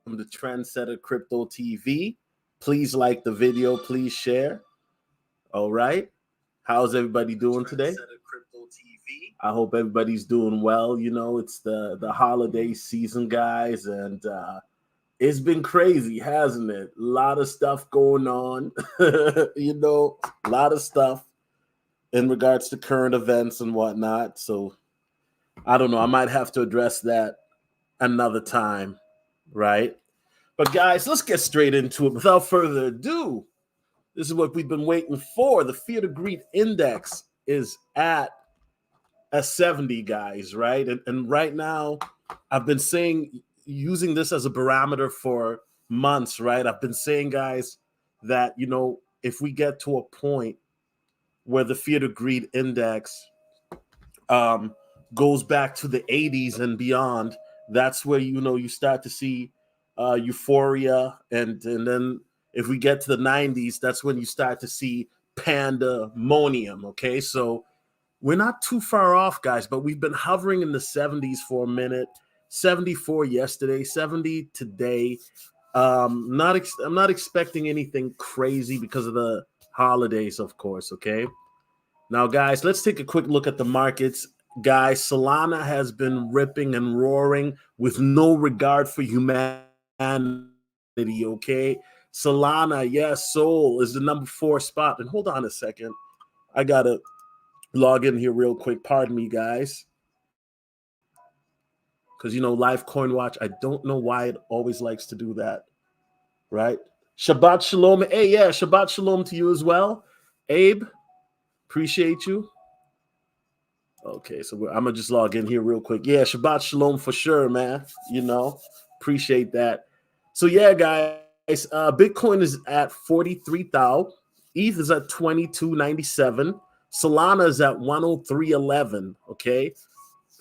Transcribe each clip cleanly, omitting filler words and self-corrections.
From the Trendsetter Crypto TV. Please like the video. Please share. All right. How's everybody doing today? I hope everybody's doing well. You know, it's the holiday season, guys, and it's been crazy, hasn't it? A lot of stuff going on. You know, a lot of stuff in regards to current events and whatnot. So I don't know. I might have to address that another time, right? But guys, let's get straight into it. Without further ado, this is what we've been waiting for. The fear to greed index is at a 70, guys, right? And right now, I've been saying, using this as a barometer for months, right? I've been saying, guys, that, you know, if we get to a point where the fear to greed index goes back to the 80s and beyond, that's where, you know, you start to see euphoria, and then if we get to the 90s, that's when you start to see pandemonium. Okay, so we're not too far off, guys, but we've been hovering in the 70s for a minute. 74 yesterday, 70 today. I'm not expecting anything crazy because of the holidays, of course. Okay, now, guys, let's take a quick look at the markets. Guys, Solana has been ripping and roaring with no regard for humanity. Okay, Solana, yes, Sol is the number 4 spot. And hold on a second, I gotta log in here real quick. Pardon me, guys, because you know, Live Coin Watch, I don't know why it always likes to do that. Right? Shabbat shalom. Hey, yeah, Shabbat shalom to you as well, Abe. Appreciate you. Okay, so I'm gonna just log in here real quick. Yeah, Shabbat shalom for sure, man. You know, appreciate that. So yeah, guys, Bitcoin is at 43,000. ETH is at 2297. Solana is at 103.11. Okay,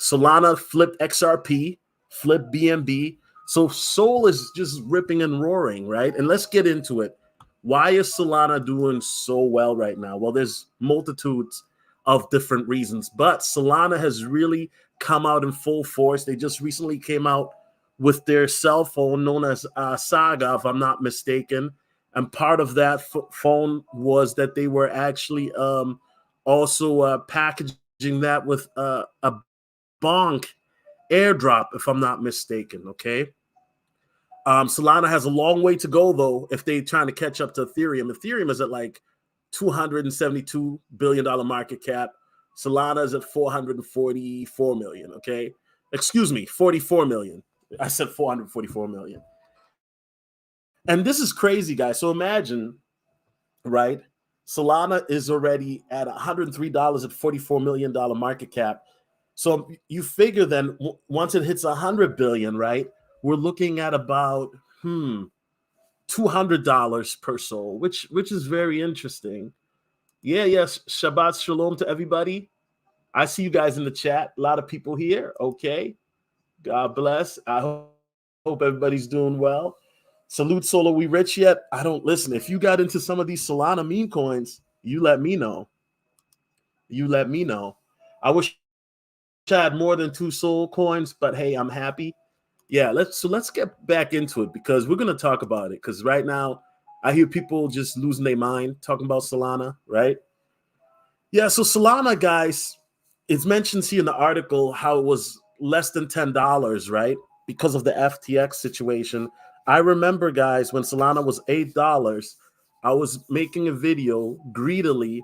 Solana flipped XRP, flipped BNB. So Sol is just ripping and roaring, right? And let's get into it. Why is Solana doing so well right now? Well, there's multitudes of different reasons, but Solana has really come out in full force. They just recently came out with their cell phone known as Saga, if I'm not mistaken. And part of that phone was that they were actually also packaging that with a bonk airdrop, if I'm not mistaken. Okay. Solana has a long way to go, though, if they're trying to catch up to Ethereum. Ethereum is at like $272 billion market cap. Solana is at 444 million, okay? Excuse me, 44 million. I said 444 million. And this is crazy, guys. So imagine, right? Solana is already at $103 at $44 million market cap. So you figure then once it hits 100 billion, right? We're looking at about $200 per soul, which is very interesting. Yeah, yes. Shabbat shalom to everybody. I see you guys in the chat. A lot of people here. Okay. God bless. I hope everybody's doing well. Salute Solo. We rich yet? I don't listen. If you got into some of these Solana meme coins, you let me know. You let me know. I wish I had more than 2 soul coins, but hey, I'm happy. Yeah, let's get back into it because we're gonna talk about it. Because right now, I hear people just losing their mind talking about Solana, right? Yeah, so Solana, guys, it's mentioned here in the article how it was less than $10, right? Because of the FTX situation. I remember, guys, when Solana was $8, I was making a video greedily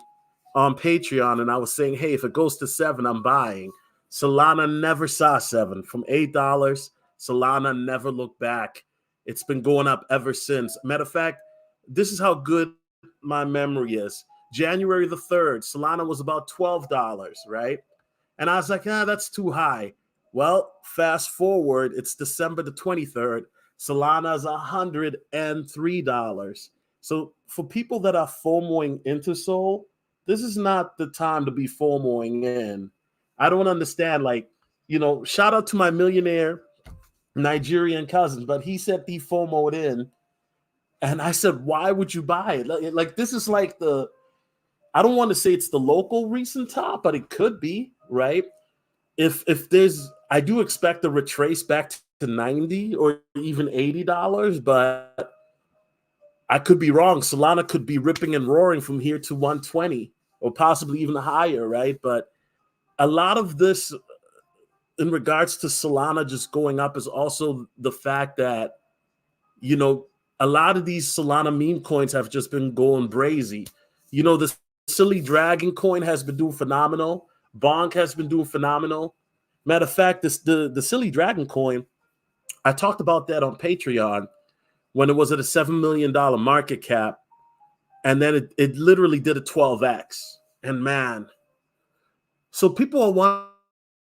on Patreon, and I was saying, hey, if it goes to 7, I'm buying. Solana never saw 7. From $8, Solana never looked back. It's been going up ever since. Matter of fact, this is how good my memory is. January the 3rd, Solana was about $12, right? And I was like, that's too high. Well, fast forward, it's December the 23rd. Solana is $103. So for people that are FOMOing into Sol, this is not the time to be FOMOing in. I don't understand. Like, shout out to my millionaire Nigerian cousin, but he said he FOMOed in. And I said, why would you buy it? Like this is like I don't want to say it's the local recent top, but it could be, right? If I do expect a retrace back to 90 or even $80, but I could be wrong. Solana could be ripping and roaring from here to 120 or possibly even higher, right? But a lot of this in regards to Solana just going up is also the fact that, a lot of these Solana meme coins have just been going brazy. The Silly Dragon coin has been doing phenomenal. Bonk has been doing phenomenal. Matter of fact, the Silly Dragon coin, I talked about that on Patreon when it was at a $7 million market cap. And then it literally did a 12x. And man, so people are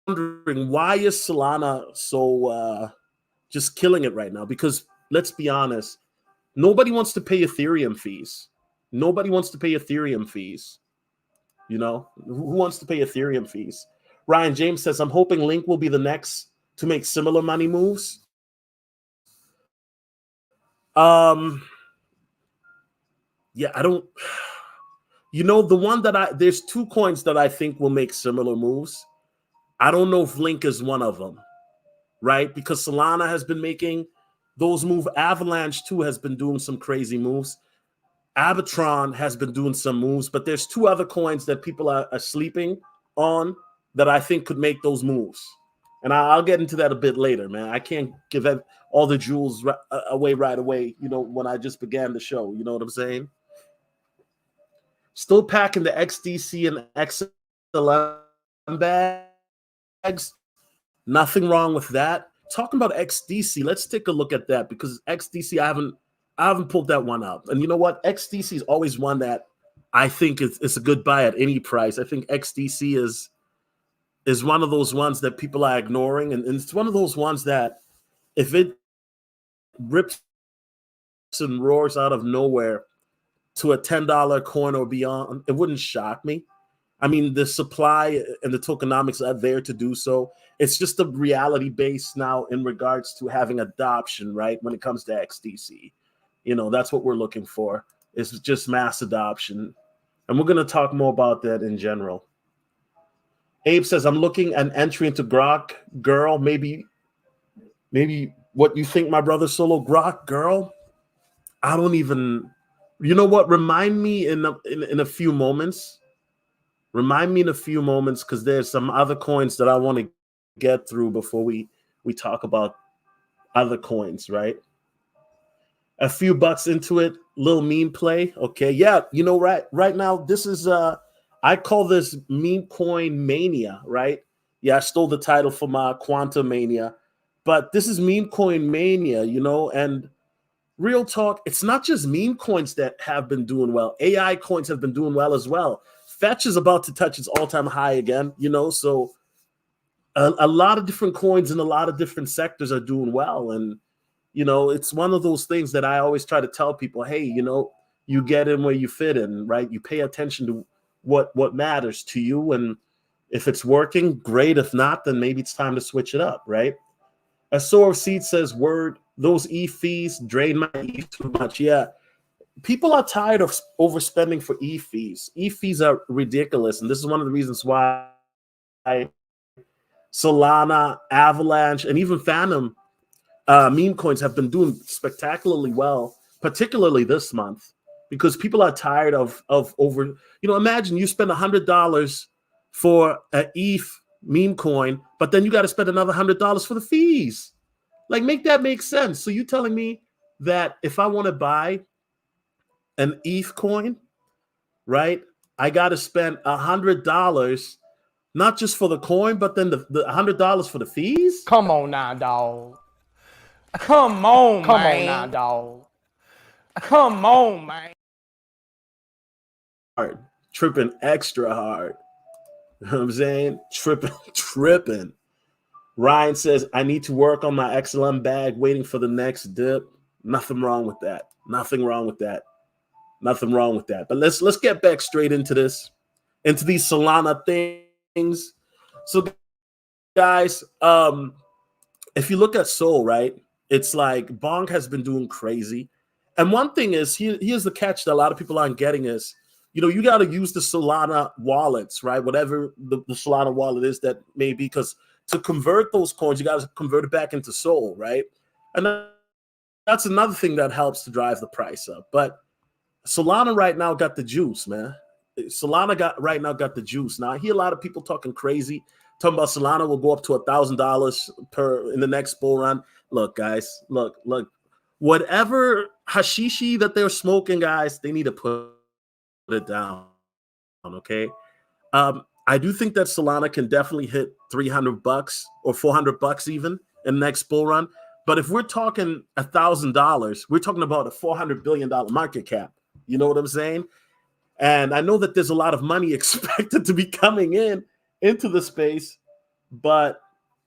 wondering, why is Solana so just killing it right now? Because let's be honest, nobody wants to pay Ethereum fees. Nobody wants to pay Ethereum fees. Who wants to pay Ethereum fees? Ryan James says, I'm hoping Link will be the next to make similar money moves. Yeah, I don't. The one there's 2 coins that I think will make similar moves. I don't know if Link is one of them, right? Because Solana has been making those moves. Avalanche too has been doing some crazy moves. Avatron has been doing some moves, but there's 2 other coins that people are sleeping on that I think could make those moves. And I'll get into that a bit later, man. I can't give all the jewels away right away, when I just began the show. You know what I'm saying? Still packing the XDC and XLM bags. Nothing wrong with that. Talking about XDC, let's take a look at that because XDC, I haven't pulled that one up. And you know what? XDC is always one that I think it's a good buy at any price. I think XDC is one of those ones that people are ignoring. And it's one of those ones that if it rips and roars out of nowhere to a $10 coin or beyond, it wouldn't shock me. I mean, the supply and the tokenomics are there to do so. It's just a reality base now in regards to having adoption, right? When it comes to XDC, that's what we're looking for. It's just mass adoption. And we're going to talk more about that in general. Abe says, I'm looking at entry into Grok Girl. Maybe what you think, my brother Solo. Grok Girl? I don't even, you know what? Remind me in a few moments. Remind me in a few moments because there's some other coins that I want to get through before we talk about other coins, right? a few bucks into it, little meme play. Okay, yeah, you know, right now this is I call this meme coin mania, right? Yeah, I stole the title from Quantum Mania, but this is meme coin mania, you know, and real talk, it's not just meme coins that have been doing well. AI coins have been doing well as well. Fetch is about to touch its all-time high again, you know, so a lot of different coins in a lot of different sectors are doing well. And, you know, it's one of those things that I always try to tell people, hey, you know, you get in where you fit in, right? You pay attention to what matters to you. And if it's working, great. If not, then maybe it's time to switch it up, right? A Sower of Seed says, word, those fees drain my too much. Yeah. People are tired of overspending for fees. Fees are ridiculous. And this is one of the reasons why Solana, Avalanche, and even Phantom meme coins have been doing spectacularly well, particularly this month, because people are tired of over. You know, imagine you spend $100 for an ETH meme coin, but then you got to spend another $100 for the fees. Like, make that make sense. So you telling me that if I want to buy an ETH coin, right, I got to spend $100, not just for the coin, but then the $100 for the fees? Come on now, dog. Come on now, dog. Come on, man. Hard. Tripping extra hard. You know what I'm saying? Tripping. Ryan says, I need to work on my XLM bag, waiting for the next dip. Nothing wrong with that. Nothing wrong with that. Nothing wrong with that. But let's get back straight into this, into these Solana things. So, guys, if you look at Sol, right, it's like Bong has been doing crazy. And one thing is, here's the catch that a lot of people aren't getting is, you know, you got to use the Solana wallets, right? Whatever the Solana wallet is that may be, because to convert those coins, you got to convert it back into Sol, right? And that's another thing that helps to drive the price up. But Solana right now got the juice, man. Solana got the juice. Now I hear a lot of people talking crazy, talking about Solana will go up to $1,000 per in the next bull run. Look, guys, look. Whatever hashishi that they're smoking, guys, they need to put it down. Okay. I do think that Solana can definitely hit $300 or $400 even in the next bull run. But if we're talking $1,000, we're talking about a $400 billion market cap. You know what I'm saying? And I know that there's a lot of money expected to be coming into the space, but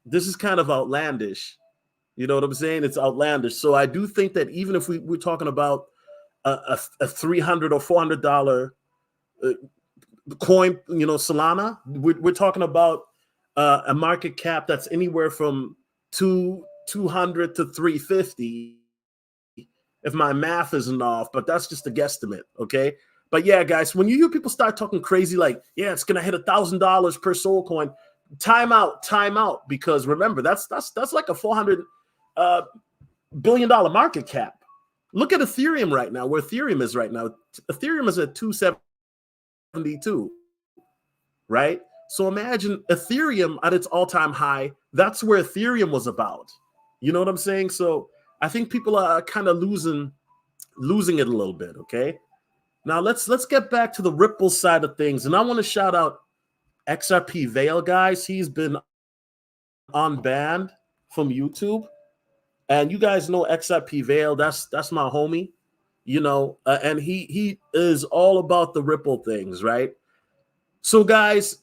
this is kind of outlandish. You know what I'm saying? It's outlandish. So I do think that even if we're talking about a $300 or $400 coin, you know, Solana, we're talking about a market cap that's anywhere from 200 to 350, if my math isn't off, but that's just a guesstimate, okay? But yeah, guys, when you hear people start talking crazy, like, yeah, it's gonna hit $1,000 per Sol coin, time out, because remember, that's like a $400 billion market cap. Look at Ethereum right now, where Ethereum is right now. Ethereum is at 272, right? So imagine Ethereum at its all-time high. That's where Ethereum was about. You know what I'm saying? So I think people are kind of losing it a little bit, okay? Now let's get back to the Ripple side of things. And I want to shout out XRP Veil, guys. He's been unbanned from YouTube. And you guys know XRP Veil, that's my homie, you know, and he is all about the Ripple things, right? So guys,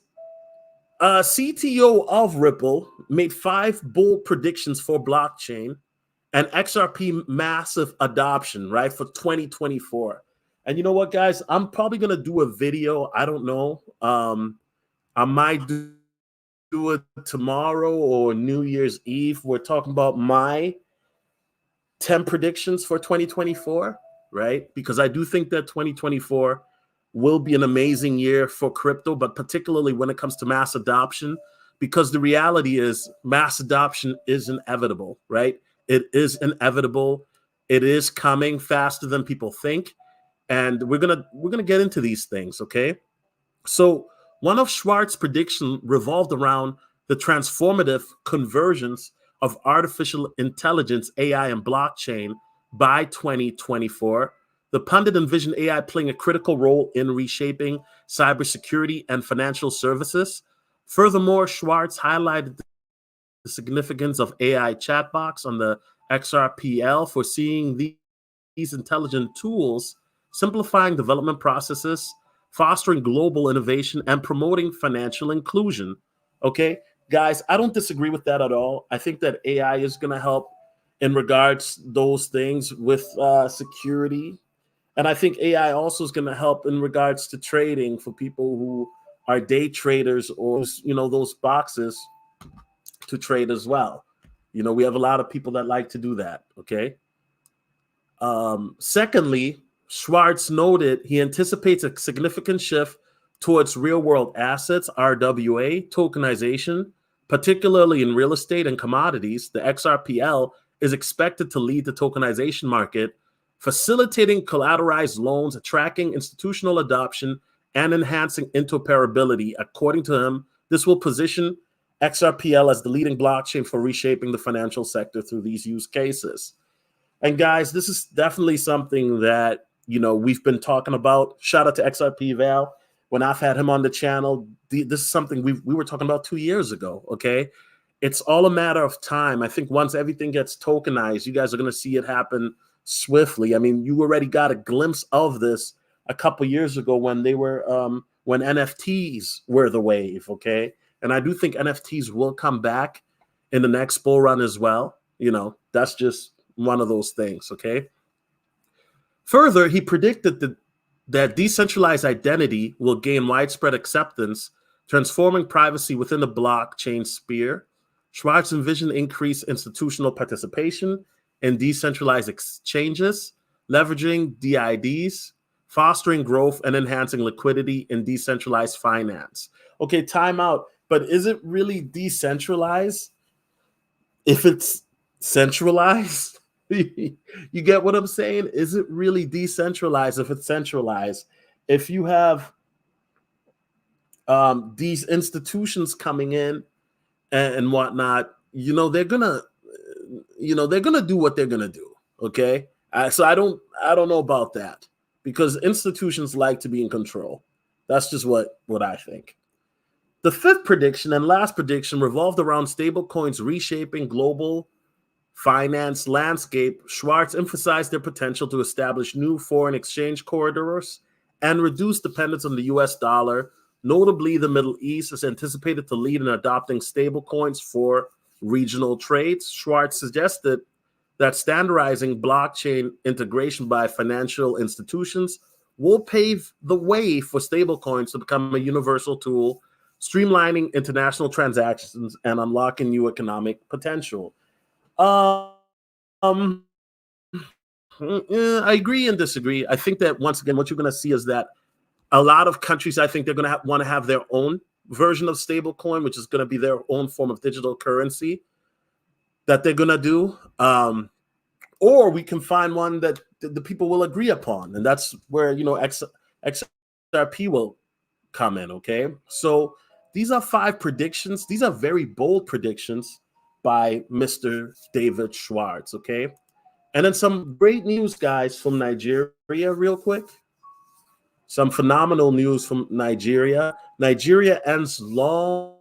CTO of Ripple made 5 bold predictions for blockchain and XRP massive adoption, right, for 2024. And you know what, guys? I'm probably going to do a video. I don't know. I might do it tomorrow or New Year's Eve. We're talking about my 10 predictions for 2024, right? Because I do think that 2024 will be an amazing year for crypto, but particularly when it comes to mass adoption, because the reality is mass adoption is inevitable, right? It is inevitable. It is coming faster than people think. And we're gonna get into these things, okay? So one of Schwartz's prediction revolved around the transformative convergence of artificial intelligence, AI, and blockchain by 2024. The pundit envisioned AI playing a critical role in reshaping cybersecurity and financial services. Furthermore, Schwartz highlighted the significance of AI chatbots on the XRPL, foreseeing these intelligent tools simplifying development processes, fostering global innovation, and promoting financial inclusion. Okay, guys, I don't disagree with that at all. I think that AI is going to help in regards those things with security, and I think AI also is going to help in regards to trading for people who are day traders or those boxes to trade as well. We have a lot of people that like to do that. Okay. Secondly, Schwartz noted he anticipates a significant shift towards real-world assets, RWA, tokenization, particularly in real estate and commodities. The XRPL is expected to lead the tokenization market, facilitating collateralized loans, attracting institutional adoption, and enhancing interoperability. According to him, this will position XRPL as the leading blockchain for reshaping the financial sector through these use cases. And guys, this is definitely something that, we've been talking about. Shout out to XRP Val. When I've had him on the channel, this is something we were talking about 2 years ago, okay? It's all a matter of time. I think once everything gets tokenized, you guys are going to see it happen swiftly. I mean, you already got a glimpse of this a couple years ago when when NFTs were the wave, okay? And I do think NFTs will come back in the next bull run as well. That's just one of those things, okay? Further, he predicted that decentralized identity will gain widespread acceptance, transforming privacy within the blockchain sphere. Schwartz envisioned increased institutional participation in decentralized exchanges, leveraging DIDs, fostering growth, and enhancing liquidity in decentralized finance. Okay, time out. But is it really decentralized if it's centralized? You get what I'm saying? Is it really decentralized if it's centralized? If you have these institutions coming in and whatnot, they're gonna do what they're gonna do. Okay, so I don't know about that, because institutions like to be in control. That's just what I think. The fifth prediction and last prediction revolved around stablecoins reshaping global finance landscape. Schwartz emphasized their potential to establish new foreign exchange corridors and reduce dependence on the US dollar. Notably, the Middle East is anticipated to lead in adopting stablecoins for regional trades. Schwartz suggested that standardizing blockchain integration by financial institutions will pave the way for stablecoins to become a universal tool, streamlining international transactions and unlocking new economic potential. I agree and disagree. I think that, once again, what you're going to see is that a lot of countries, I think they're going to want to have their own version of stablecoin, which is going to be their own form of digital currency that they're going to do. Or we can find one that the people will agree upon. And that's where, XRP will come in, okay? So these are 5 predictions. These are very bold predictions by Mr. David Schwartz, okay? And then some great news, guys, from Nigeria real quick. Some phenomenal news from Nigeria. Nigeria ends long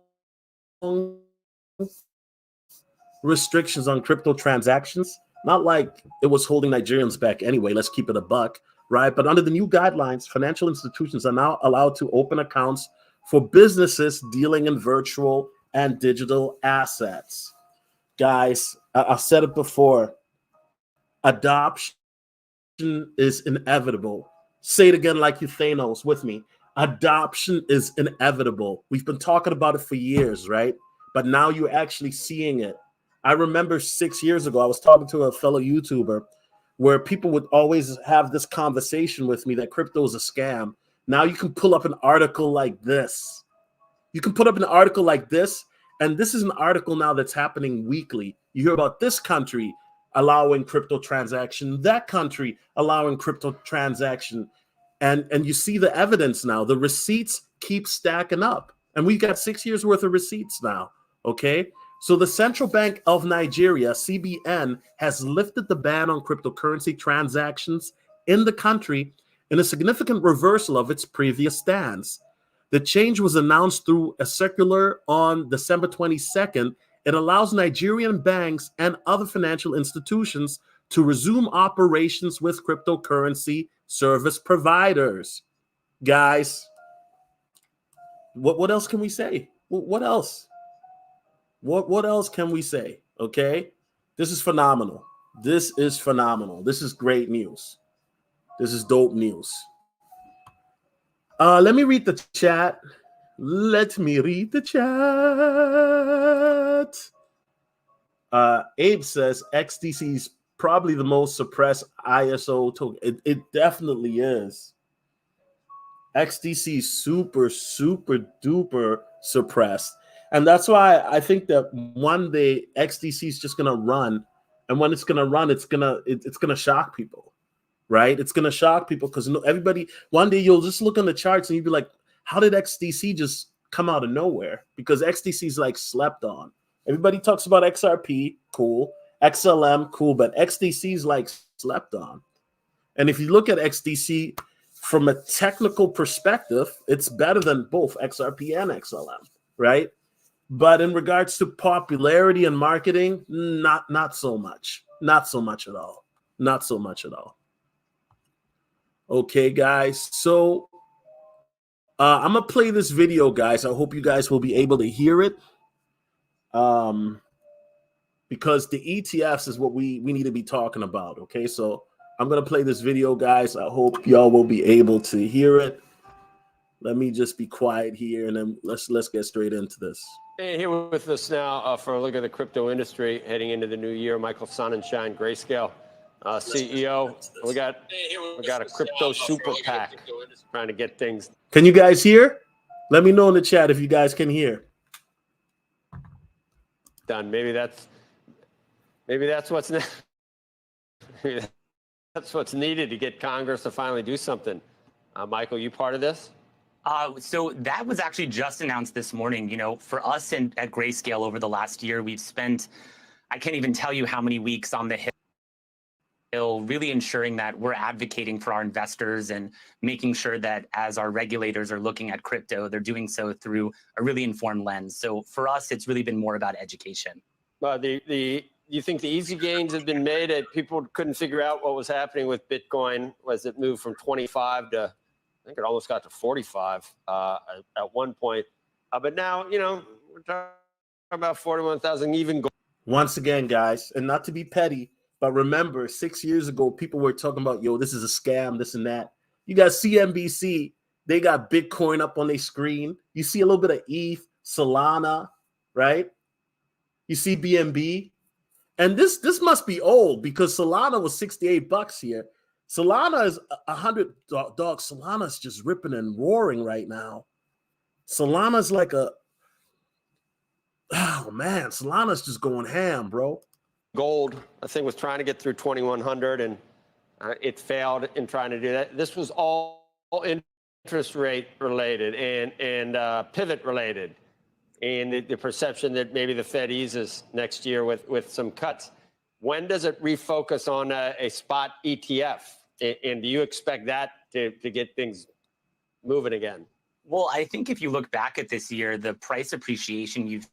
restrictions on crypto transactions. Not like it was holding Nigerians back anyway. Let's keep it a buck, right? But under the new guidelines, financial institutions are now allowed to open accounts for businesses dealing in virtual and digital assets. Guys, I've said it before. Adoption is inevitable. Say it again like you Thanos with me. Adoption is inevitable. We've been talking about it for years, right? But now you're actually seeing it. I remember 6 years ago, I was talking to a fellow YouTuber where people would always have this conversation with me that crypto is a scam. Now you can pull up an article like this. You can put up an article like this, and this is an article now that's happening weekly. You hear about this country allowing crypto transaction, that country allowing crypto transaction, and you see the evidence now. The receipts keep stacking up, and we've got 6 years worth of receipts now, okay? So the Central Bank of Nigeria, CBN, has lifted the ban on cryptocurrency transactions in the country in a significant reversal of its previous stance. The change was announced through a circular on December 22nd. It allows Nigerian banks and other financial institutions to resume operations with cryptocurrency service providers. Guys, what else can we say? What else? What else can we say? Okay, this is phenomenal. This is phenomenal. This is great news. This is dope news. Let me read the chat. Let me read the chat. Abe says XDC is probably the most suppressed ISO token. It definitely is. XDC is super, super duper suppressed. And that's why I think that one day XDC is just gonna run. And when it's gonna run, it's gonna shock people, right? It's gonna shock people because everybody, one day you'll just look on the charts and you'll be like, how did XDC just come out of nowhere? Because XDC is like slept on. Everybody talks about XRP, cool. XLM, cool, but XDC is like slept on. And if you look at XDC from a technical perspective, it's better than both XRP and XLM, right? But in regards to popularity and marketing, not so much. Not so much at all. Not so much at all. Okay, guys. So I'm going to play this video, guys. I hope you guys will be able to hear it. Because the ETFs is what we need to be talking about, okay? So I'm going to play this video, guys. I hope y'all will be able to hear it. Let me just be quiet here, and then let's get straight into this. And here with us now for a look at the crypto industry heading into the new year, Michael Sonnenschein, Grayscale CEO. We got a crypto super PAC trying to get things. Can you guys hear? Let me know in the chat if you guys can hear. Done. Maybe that's what's that's what's needed to get Congress to finally do something. Michael, you part of this? So that was actually just announced this morning. You know, for us at Grayscale over the last year, we've spent, I can't even tell you how many weeks on the Hill, really ensuring that we're advocating for our investors and making sure that as our regulators are looking at crypto, they're doing so through a really informed lens. So for us, it's really been more about education. You think the easy gains have been made? That people couldn't figure out what was happening with Bitcoin as it moved from 25 to, I think it almost got to 45 at one point. But now, you know, we're talking about 41,000 even gold. Once again, guys, and not to be petty, but remember 6 years ago, people were talking about, yo, this is a scam, this and that. You got CNBC, they got Bitcoin up on their screen. You see a little bit of ETH, Solana, right? You see BNB. And this must be old because Solana was $68 here. Solana is $100. Solana is just ripping and roaring right now. Solana's like Solana's just going ham, bro. Gold, I think, was trying to get through 2,100, and it failed in trying to do that. This was all interest rate related and pivot related. And the perception that maybe the Fed eases next year with some cuts. When does it refocus on a spot ETF? And do you expect that to get things moving again? Well, I think if you look back at this year, the price appreciation you've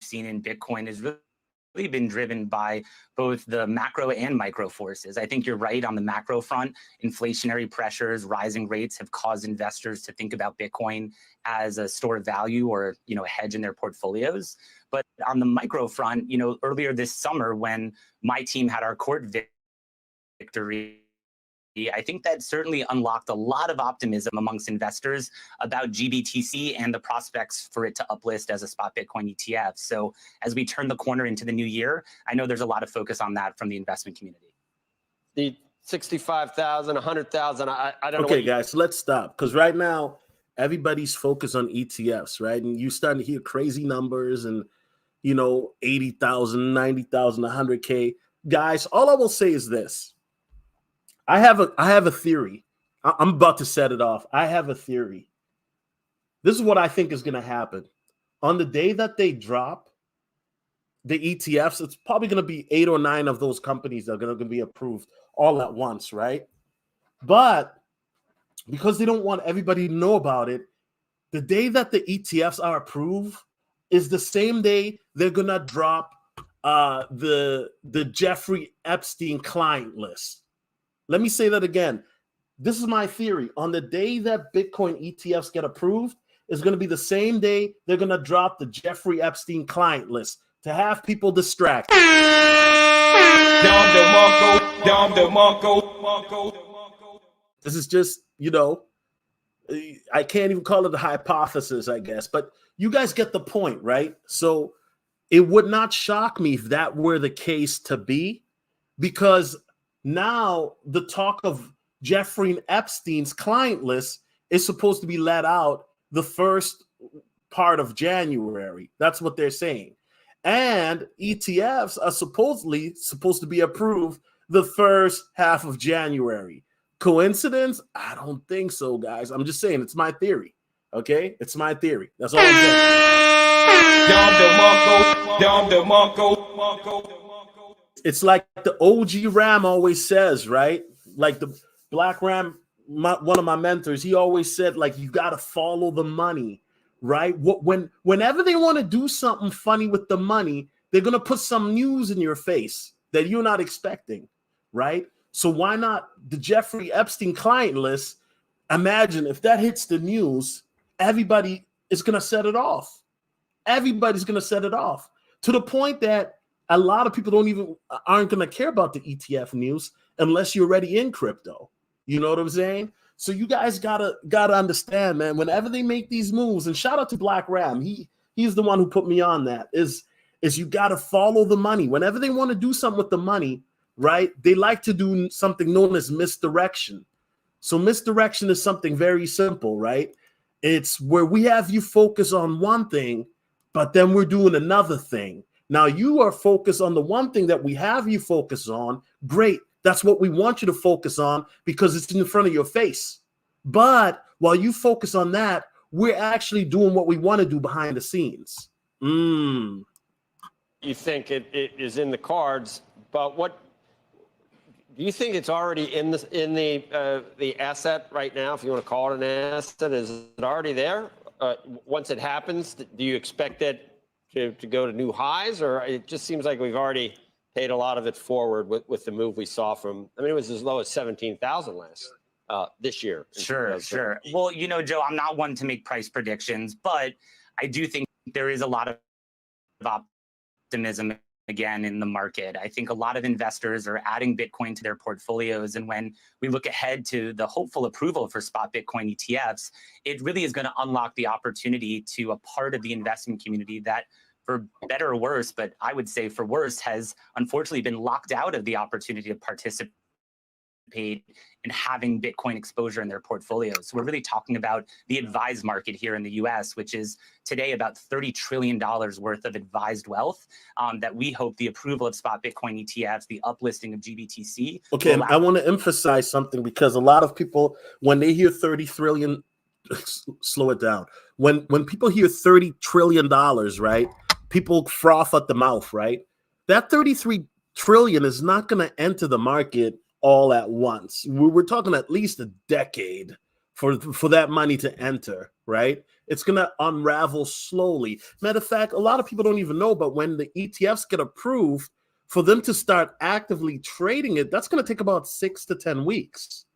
seen in Bitcoin has really been driven by both the macro and micro forces. I think you're right on the macro front. Inflationary pressures, rising rates have caused investors to think about Bitcoin as a store of value or, you know, a hedge in their portfolios. But on the micro front, you know, earlier this summer when my team had our court victory, I think that certainly unlocked a lot of optimism amongst investors about GBTC and the prospects for it to uplist as a spot Bitcoin ETF. So as we turn the corner into the new year, I know there's a lot of focus on that from the investment community. The 65,000, 100,000, I don't know. Okay, guys, let's stop because right now everybody's focused on ETFs, right? And you're starting to hear crazy numbers and, you know, 80,000, 90,000, 100K. Guys, all I will say is this. I have a theory. I'm about to set it off. I have a theory. This is what I think is going to happen. On the day that they drop, the ETFs, it's probably going to be 8 or 9 of those companies that are going to be approved all at once, right? But because they don't want everybody to know about it, the day that the ETFs are approved is the same day they're going to drop the Jeffrey Epstein client list. Let me say that again. This is my theory. On the day that Bitcoin ETFs get approved is going to be the same day they're going to drop the Jeffrey Epstein client list to have people distracted. This is just, I can't even call it a hypothesis, I guess, but you guys get the point, right? So it would not shock me if that were the case to be, because now the talk of Jeffrey Epstein's client list is supposed to be let out the first part of January. That's what they're saying. And ETFs are supposedly supposed to be approved the first half of January. Coincidence? I don't think so, guys. I'm just saying, it's my theory. Okay? It's my theory. That's all I'm saying. It's like the OG Ram always says, right? Like the Black Ram, one of my mentors, he always said, like, you got to follow the money, right? Whenever they want to do something funny with the money, they're going to put some news in your face that you're not expecting, right? So why not the Jeffrey Epstein client list? Imagine if that hits the news, everybody is going to set it off. Everybody's going to set it off to the point that a lot of people aren't going to care about the ETF news unless you're already in crypto. You know what I'm saying? So you guys gotta understand, man, whenever they make these moves, and shout out to Black Ram, he's the one who put me on that, is you gotta follow the money. Whenever they want to do something with the money, right, they like to do something known as misdirection. So misdirection is something very simple, right? It's where we have you focus on one thing, but then we're doing another thing. Now you are focused on the one thing that we have you focus on. Great. That's what we want you to focus on because it's in front of your face. But while you focus on that, we're actually doing what we want to do behind the scenes. You think it is in the cards, but what do you think it's already in the asset right now? If you want to call it an asset, is it already there? Once it happens, do you expect it to go to new highs, or it just seems like we've already paid a lot of it forward with the move we saw from, I mean, it was as low as 17,000 this year. Sure. Well, Joe, I'm not one to make price predictions, but I do think there is a lot of optimism again in the market. I think a lot of investors are adding Bitcoin to their portfolios. And when we look ahead to the hopeful approval for spot Bitcoin ETFs, it really is going to unlock the opportunity to a part of the investment community that, for better or worse, but I would say for worse, has unfortunately been locked out of the opportunity to participate in having Bitcoin exposure in their portfolios. So we're really talking about the advised market here in the US, which is today about $30 trillion worth of advised wealth that we hope the approval of spot Bitcoin ETFs, the uplisting of GBTC. Okay, and I want to emphasize something because a lot of people, when they hear 30 trillion, slow it down. When people hear $30 trillion, right, people froth at the mouth, right? That 33 trillion is not going to enter the market all at once. We're talking at least a decade for that money to enter, right? It's going to unravel slowly. Matter of fact, a lot of people don't even know, but when the ETFs get approved, for them to start actively trading it, that's going to take about 6 to 10 weeks,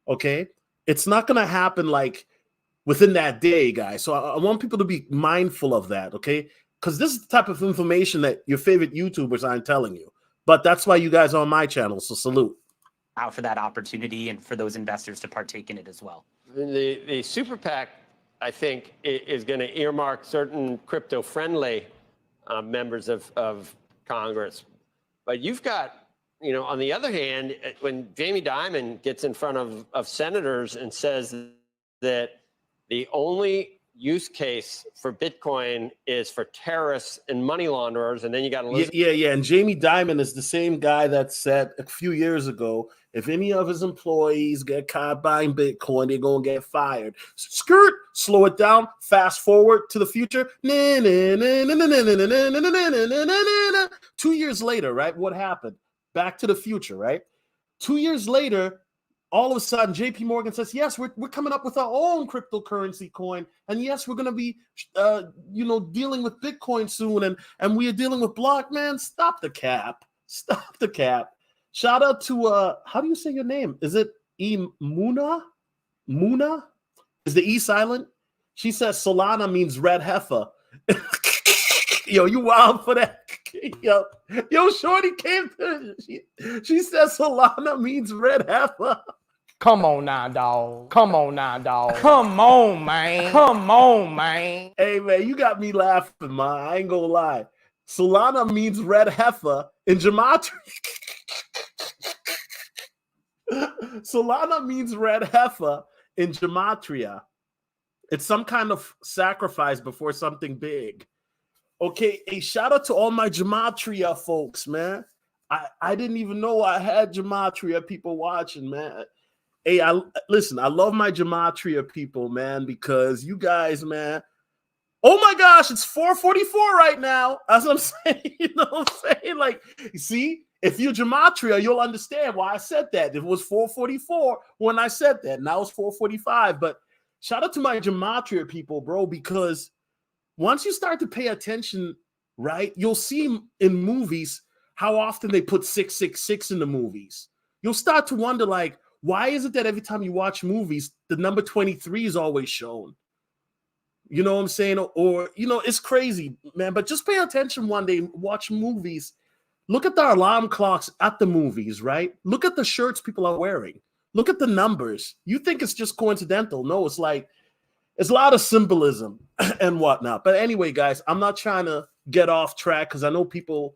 okay? It's not going to happen like within that day, guys. So I want people to be mindful of that, okay? Because this is the type of information that your favorite YouTubers aren't telling you. But that's why you guys are on my channel, so salute. Out for that opportunity and for those investors to partake in it as well. The super PAC, I think, is going to earmark certain crypto-friendly members of Congress. But you've got, on the other hand, when Jamie Dimon gets in front of senators and says that the only use case for Bitcoin is for terrorists and money launderers, and then you got Elizabeth. Yeah. And Jamie Dimon is the same guy that said a few years ago, if any of his employees get caught buying Bitcoin, they're gonna get fired. Skirt, slow it down. Fast forward to the future. 2 years later, right? What happened? Back to the future, right? 2 years later, all of a sudden, JP Morgan says, yes, we're coming up with our own cryptocurrency coin. And yes, we're going to be, dealing with Bitcoin soon. And we are dealing with block. Man, stop the cap. Stop the cap. Shout out to, how do you say your name? Is it Muna? Muna? Is the E silent? She says Solana means red heifer. Yo, you wild for that. Yo, Shorty came to, she says Solana means red heifer. Come on now, dog. Come on now, dog. Come on, man. Come on, man. Hey, man, you got me laughing, man. I ain't gonna lie. Solana means red heifer in gematria. Solana means red heifer in gematria. It's some kind of sacrifice before something big. Okay, a shout out to all my gematria folks, man. I didn't even know I had gematria people watching, man. Hey, I love my gematria people, man, because you guys, man. Oh my gosh, it's 4:44 right now. As I'm saying, you know what I'm saying? Like, you see, if you're gematria, you'll understand why I said that. It was 4:44 when I said that. Now it's 4:45. But shout out to my gematria people, bro, because once you start to pay attention, right, you'll see in movies how often they put 666 in the movies. You'll start to wonder, like, why is it that every time you watch movies, the number 23 is always shown? You know what I'm saying? Or it's crazy, man. But just pay attention one day, watch movies. Look at the alarm clocks at the movies, right? Look at the shirts people are wearing. Look at the numbers. You think it's just coincidental. No, it's like, it's a lot of symbolism and whatnot. But anyway, guys, I'm not trying to get off track because I know people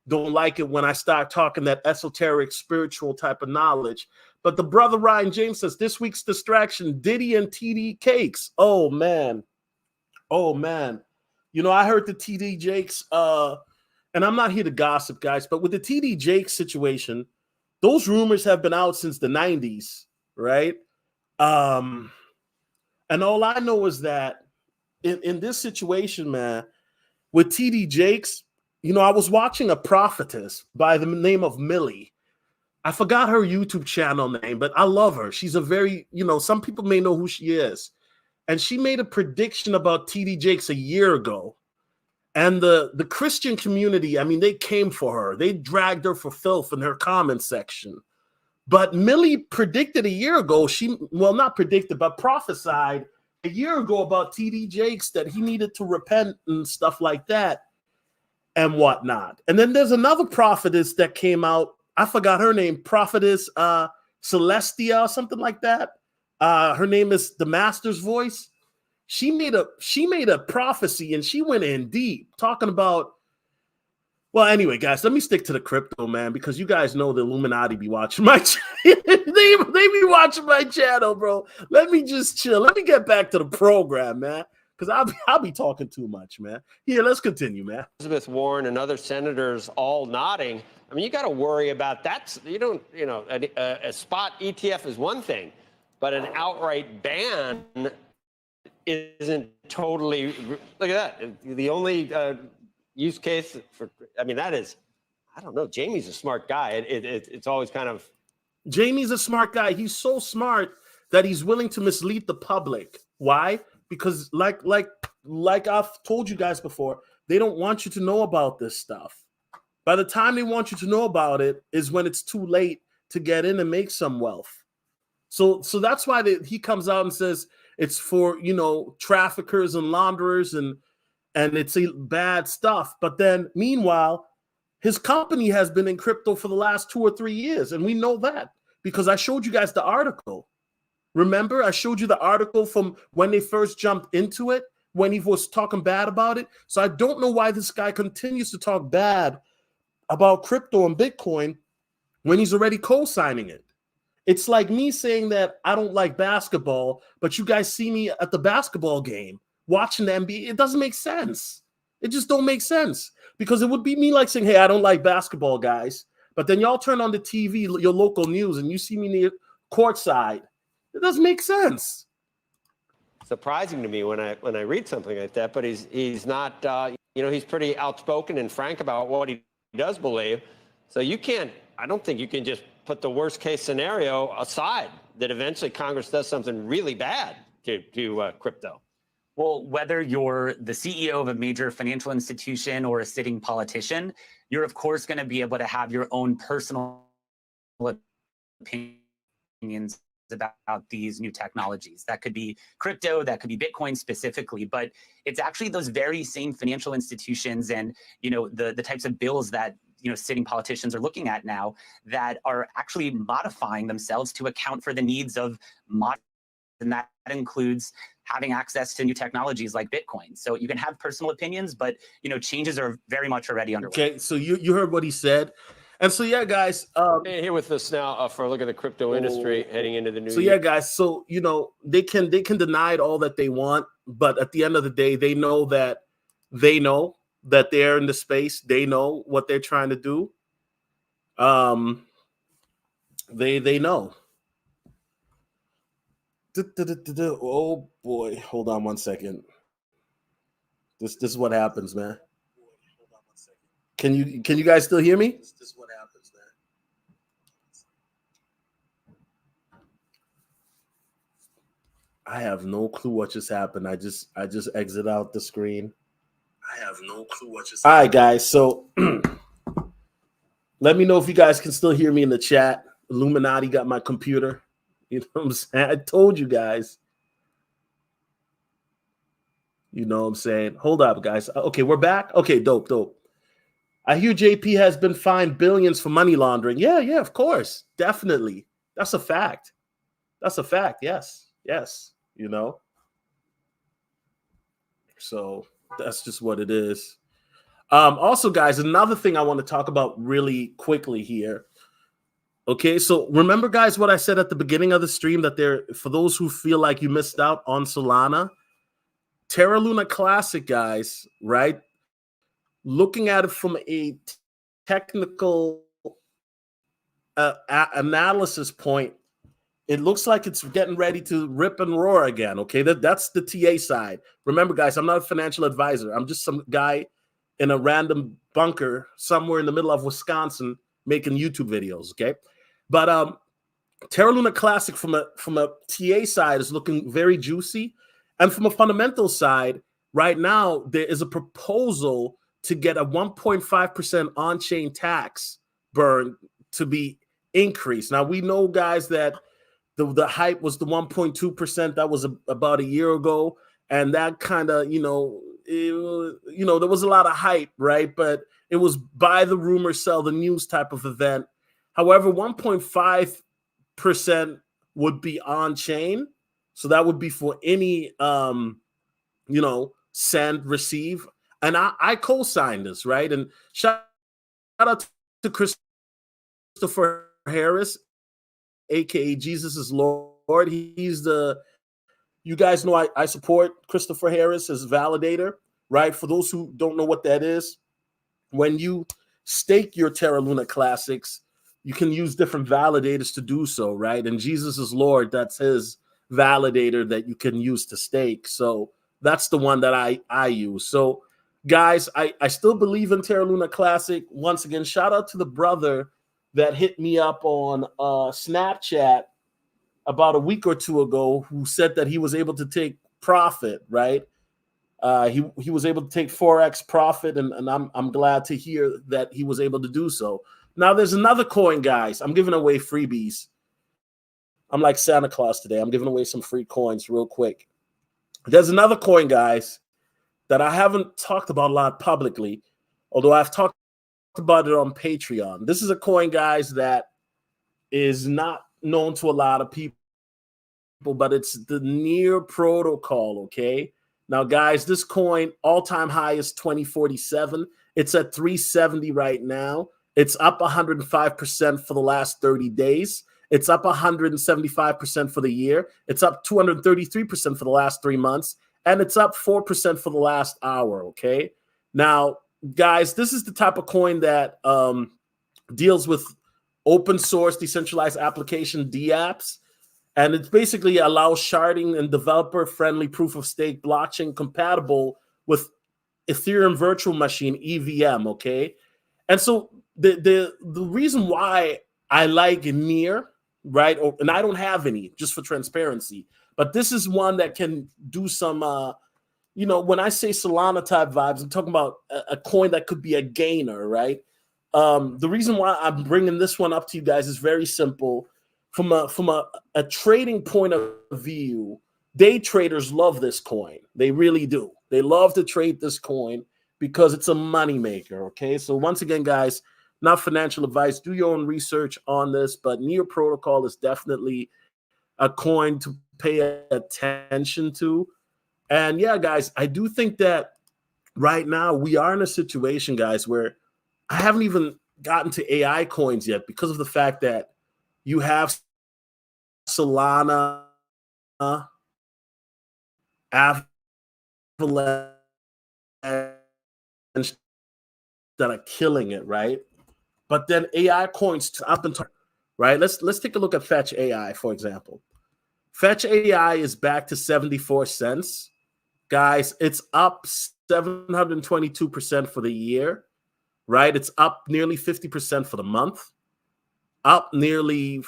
don't like it when I start talking that esoteric, spiritual type of knowledge. But the brother Ryan James says, this week's distraction, Diddy and TD Cakes. Oh, man. Oh, man. I heard the TD Jakes, and I'm not here to gossip, guys, but with the TD Jakes situation, those rumors have been out since the 90s, right? And all I know is that in this situation, man, with TD Jakes, I was watching a prophetess by the name of Millie. I forgot her YouTube channel name, but I love her. She's a very, some people may know who she is. And she made a prediction about TD Jakes a year ago. And the Christian community, I mean, they came for her. They dragged her for filth in her comment section. But Millie predicted a year ago, not predicted, but prophesied a year ago about TD Jakes that he needed to repent and stuff like that and whatnot. And then there's another prophetess that came out. I forgot her name, prophetess Celestia or something like that. Her name is the Master's Voice. She made a prophecy and she went in deep talking about. Well, anyway, guys, let me stick to the crypto, man, because you guys know the Illuminati be watching my channel. they be watching my channel, bro. Let me just chill. Let me get back to the program, man, because I'll be talking too much, man. Here, let's continue, man. Elizabeth Warren and other senators all nodding. I mean, you got to worry about that. A spot ETF is one thing, but an outright ban isn't totally. Look at that. The only use case that is, I don't know. Jamie's a smart guy. It's always kind of. Jamie's a smart guy. He's so smart that he's willing to mislead the public. Why? Because like I've told you guys before, they don't want you to know about this stuff. By the time they want you to know about it is when it's too late to get in and make some wealth. So that's why he comes out and says it's for, traffickers and launderers and it's bad stuff. But then meanwhile, his company has been in crypto for the last 2 or 3 years. And we know that because I showed you guys the article. Remember, I showed you the article from when they first jumped into it, when he was talking bad about it. So I don't know why this guy continues to talk bad about crypto and Bitcoin when he's already co-signing it. It's like me saying that I don't like basketball, but you guys see me at the basketball game watching the NBA. It doesn't make sense. It just don't make sense, because it would be me like saying, hey, I don't like basketball, guys. But then y'all turn on the TV, your local news, and you see me near courtside. It doesn't make sense. Surprising to me when I read something like that, but he's not, he's pretty outspoken and frank about what he does believe. So I don't think you can just put the worst case scenario aside, that eventually Congress does something really bad to crypto. Well, whether you're the CEO of a major financial institution or a sitting politician, you're of course going to be able to have your own personal opinions about these new technologies. That could be crypto, that could be Bitcoin specifically, but it's actually those very same financial institutions and, the types of bills that, sitting politicians are looking at now that are actually modifying themselves to account for the needs of modern, and that includes having access to new technologies like Bitcoin. So you can have personal opinions, but, changes are very much already underway. Okay, so you heard what he said. And so, yeah, guys. Here with us now for a look at the crypto industry heading into the new year. So, yeah, guys. So, they can deny it all that they want, but at the end of the day, they know that they're in the space. They know what they're trying to do. They know. Oh boy, hold on one second. This is what happens, man. Can you guys still hear me? This is what happens, man. I have no clue what just happened. I just exit out the screen. I have no clue what just happened. All right, guys. So let me know if you guys can still hear me in the chat. Illuminati got my computer. You know what I'm saying? I told you guys. You know what I'm saying? Hold up, guys. Okay, we're back. Okay, dope. I hear JP has been fined billions for money laundering. Yeah, of course. Definitely. That's a fact. Yes. So that's just what it is. Also, guys, another thing I want to talk about really quickly here. Okay, so remember, guys, what I said at the beginning of the stream, that for those who feel like you missed out on Solana, Terra Luna Classic, guys, right? Looking at it from a technical analysis point, it looks like it's getting ready to rip and roar again, okay? That's the TA side. Remember, guys, I'm not a financial advisor. I'm just some guy in a random bunker somewhere in the middle of Wisconsin making YouTube videos, okay? But Terra Luna Classic from a TA side is looking very juicy. And from a fundamental side, right now, there is a proposal to get a 1.5% on-chain tax burn to be increased. Now, we know, guys, that the hype was the 1.2%. That was about a year ago. And that kind of, there was a lot of hype, right? But it was buy the rumor, sell the news type of event. However, 1.5% would be on-chain. So that would be for any, send, receive. And I co-signed this, right? And shout out to Christopher Harris, a.k.a. Jesus is Lord. He's you guys know I support Christopher Harris as validator, right? For those who don't know what that is, when you stake your Terra Luna Classics, you can use different validators to do so, right? And Jesus is Lord, that's his validator that you can use to stake. So that's the one that I use. So guys, I still believe in Terra Luna Classic. Once again, shout out to the brother that hit me up on Snapchat about a week or two ago, who said that he was able to take profit, right? He was able to take 4x profit, and I'm glad to hear that he was able to do so. Now there's another coin, guys. I'm giving away freebies. I'm like Santa Claus today. I'm giving away some free coins real quick. There's another coin, guys, that I haven't talked about a lot publicly, although I've talked about it on Patreon. This is a coin, guys, that is not known to a lot of people, but it's the Near protocol, okay? Now, guys, this coin, all-time high is 2047. It's at 370 right now. It's up 105% for the last 30 days. It's up 175% for the year. It's up 233% for the last 3 months. and it's up 4% for the last hour, okay? Now, guys, this is the type of coin that deals with open source decentralized application DApps, and it basically allows sharding and developer-friendly proof-of-stake blockchain compatible with Ethereum Virtual Machine, EVM, okay? And so the reason why I like Near, right? And I don't have any, just for transparency, but this is one that can do some, when I say Solana type vibes, I'm talking about a coin that could be a gainer, right? The reason why I'm bringing this one up to you guys is very simple. From a trading point of view, day traders love this coin. They really do. They love to trade this coin because it's a moneymaker, okay? So once again, guys, not financial advice. Do your own research on this, but Near Protocol is definitely a coin to pay attention to. And yeah, guys, I do think that right now we are in a situation, guys, where I haven't even gotten to AI coins yet because of the fact that you have Solana, Avalanche that are killing it, right? But then AI coins up and right. Let's take a look at Fetch AI, for example. Fetch AI is back to 74 cents. Guys, it's up 722% for the year, right? It's up nearly 50% for the month, up nearly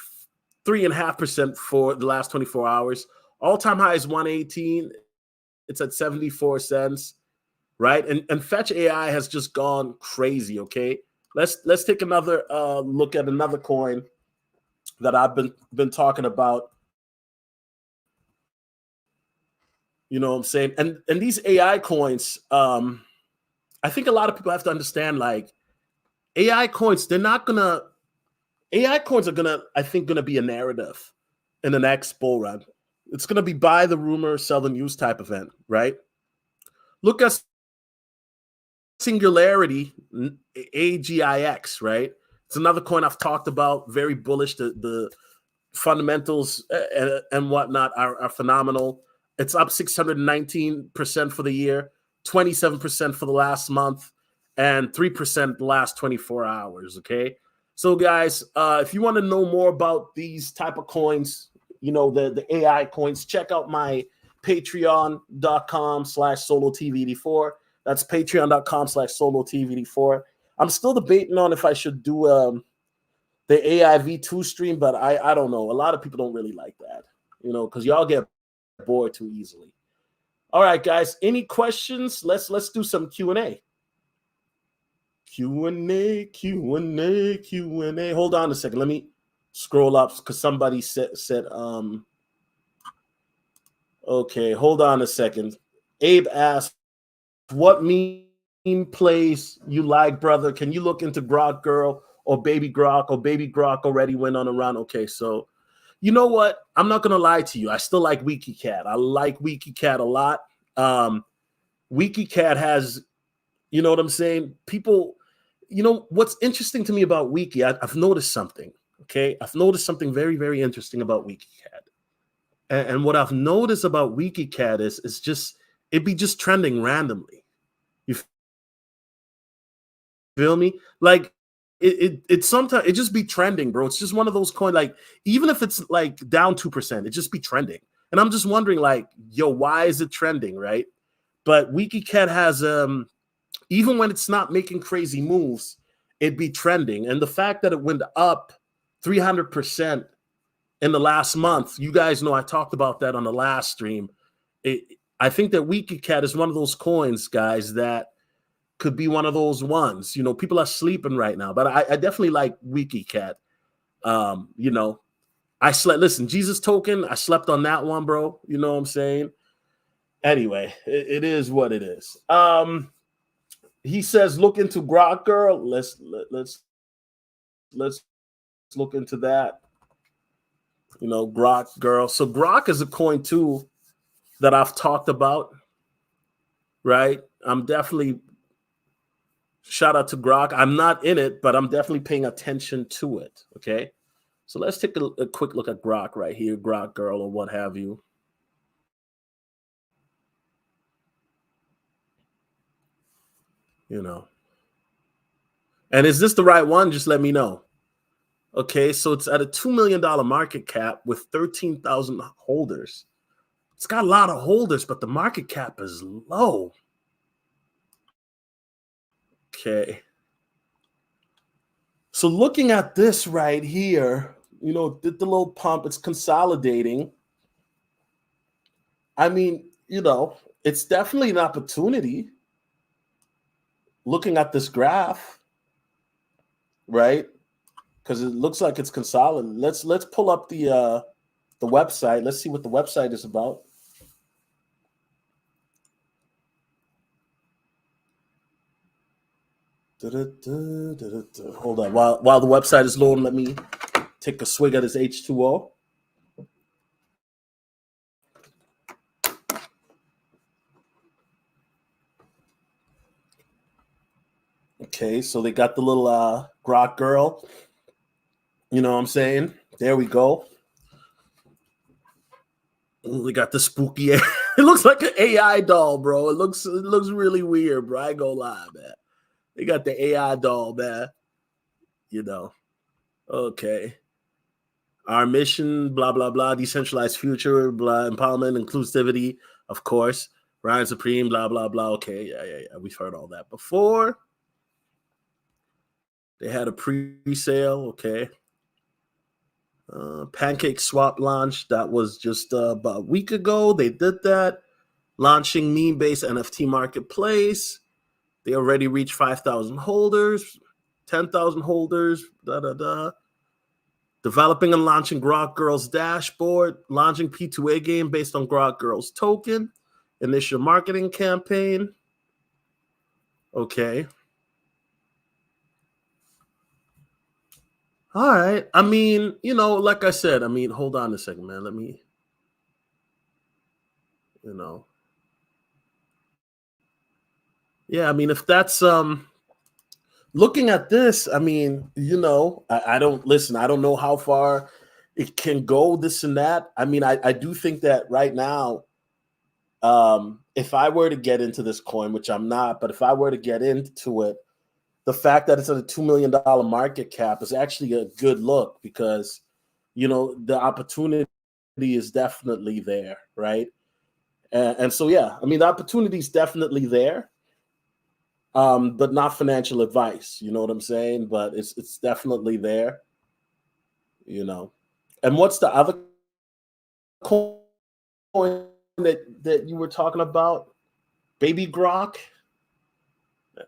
3.5% for the last 24 hours. All-time high is 118. It's at 74 cents, right? And Fetch AI has just gone crazy, okay? Let's take another look at another coin that I've been talking about. You know what I'm saying? And these AI coins, I think a lot of people have to understand, like, AI coins, AI coins are gonna be a narrative in the next bull run. It's gonna be buy the rumor, sell the news type event, right? Look at Singularity, AGIX, right? It's another coin I've talked about, very bullish. The fundamentals and whatnot are phenomenal. It's up 619% for the year, 27% for the last month, and 3% the last 24 hours, okay? So, guys, if you want to know more about these type of coins, the AI coins, check out my patreon.com/solotv84. That's patreon.com/solotv84. I'm still debating on if I should do the AI V2 stream, but I don't know. A lot of people don't really like that, because y'all get bored too easily. All right, guys, any questions? Let's do some Q&A. Q&A. Hold on a second. Let me scroll up because somebody said okay, hold on a second. Abe asked, what meme plays you like, brother? Can you look into Grok Girl or Baby Grok, or Baby Grok already went on a run? Okay, so you know what? I'm not gonna lie to you. I still like WikiCat. I like WikiCat a lot. WikiCat has, you know what I'm saying? People, what's interesting to me about Wiki, I've noticed something. Okay, I've noticed something very, very interesting about WikiCat. And what I've noticed about WikiCat is just it be just trending randomly. You feel me? Like it sometimes it just be trending, bro. It's just one of those coins. Like even if it's like down 2%, it just be trending. And I'm just wondering, like, yo, why is it trending, right? But WikiCat has even when it's not making crazy moves, it'd be trending. And the fact that it went up 300% in the last month, you guys know I talked about that on the last stream. I think that WikiCat is one of those coins, guys, that could be one of those ones. People are sleeping right now, but I definitely like WikiCat. I slept. Listen, Jesus Token, I slept on that one, bro. You know what I'm saying? Anyway, it is what it is. He says, look into Grok Girl. Let's look into that. Grok Girl. So Grok is a coin too that I've talked about, right? I'm definitely, shout out to Grok. I'm not in it, but I'm definitely paying attention to it, okay? So let's take a quick look at Grok right here, Grok Girl or what have you. You know. And is this the right one? Just let me know. Okay, so it's at a $2 million market cap with 13,000 holders. It's got a lot of holders, but the market cap is low. Okay. So looking at this right here, you know, did the little pump, it's consolidating. I mean, you know, it's definitely an opportunity. Looking at this graph, right? Because it looks like it's consolidating. Let's pull up the website. Let's see what the website is about. Hold on. While the website is loading, let me take a swig of this H2O. Okay, so they got the little grok girl. You know what I'm saying? There we go. They got the spooky. It looks like an AI doll, bro. It looks really weird, bro. I ain't gonna lie, man. They got the AI doll, man. You know. Okay. Our mission, blah, blah, blah, decentralized future, blah, empowerment, inclusivity, of course. Ryan Supreme, blah, blah, blah. Okay, yeah. We've heard all that before. They had a pre-sale, okay. Pancake Swap launch, that was just about a week ago. They did that. Launching meme-based NFT marketplace. They already reached 5,000 holders, 10,000 holders, Developing and launching Grok Girls dashboard, launching P2A game based on Grok Girls token, initial marketing campaign. Okay. All right. I mean, you know, like I said, I mean, hold on a second, man. Let me, you know. Yeah, I mean, if that's looking at this, I mean, you know, I don't listen, I don't know how far it can go, this and that. I mean, I do think that right now, if I were to get into this coin, which I'm not, but if I were to get into it, the fact that it's at a $2 million market cap is actually a good look because, you know, the opportunity is definitely there, right? And so, yeah, I mean, the opportunity is definitely there, but not financial advice. You know what I'm saying? But it's definitely there, you know. And what's the other coin that you were talking about? Baby Grok?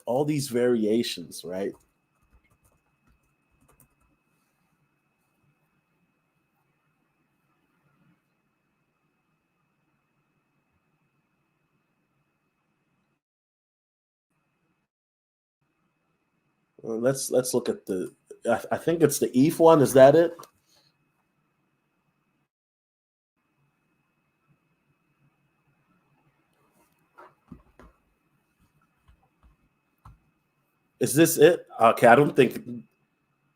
All these variations, right? Let's look at the. I think it's the ETH one. Is that it? Is this it? Okay, I don't think.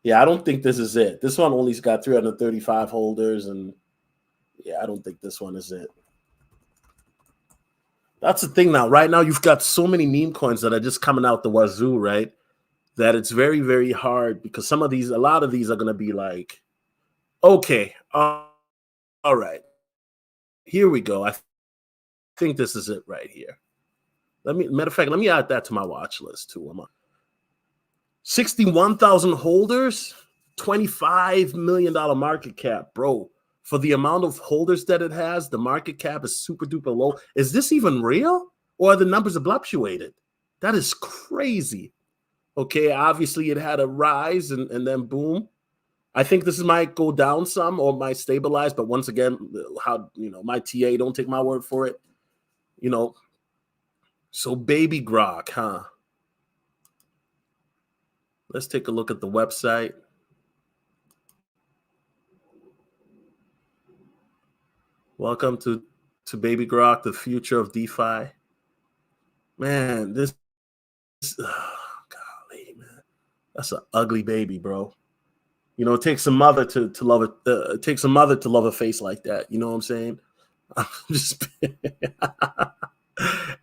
Yeah, I don't think this is it. This one only's got 335 holders, and yeah, I don't think this one is it. That's the thing now. Right now, you've got so many meme coins that are just coming out the wazoo, right? That it's very, very hard because a lot of these are going to be like, okay, all right, here we go. I think this is it right here. Matter of fact, let me add that to my watch list too. I'm on 61,000 holders, $25 million market cap, bro. For the amount of holders that it has, the market cap is super duper low. Is this even real? Or are the numbers fluctuated? That is crazy. Okay, obviously it had a rise and then boom. I think this might go down some or might stabilize, but once again, my TA, don't take my word for it. You know, so Baby Grok, huh? Let's take a look at the website. Welcome to Baby Grok, the future of DeFi. Man, this golly, man, that's an ugly baby, bro. You know, it takes a mother to love it. It takes a mother to love a face like that. You know what I'm saying? I'm just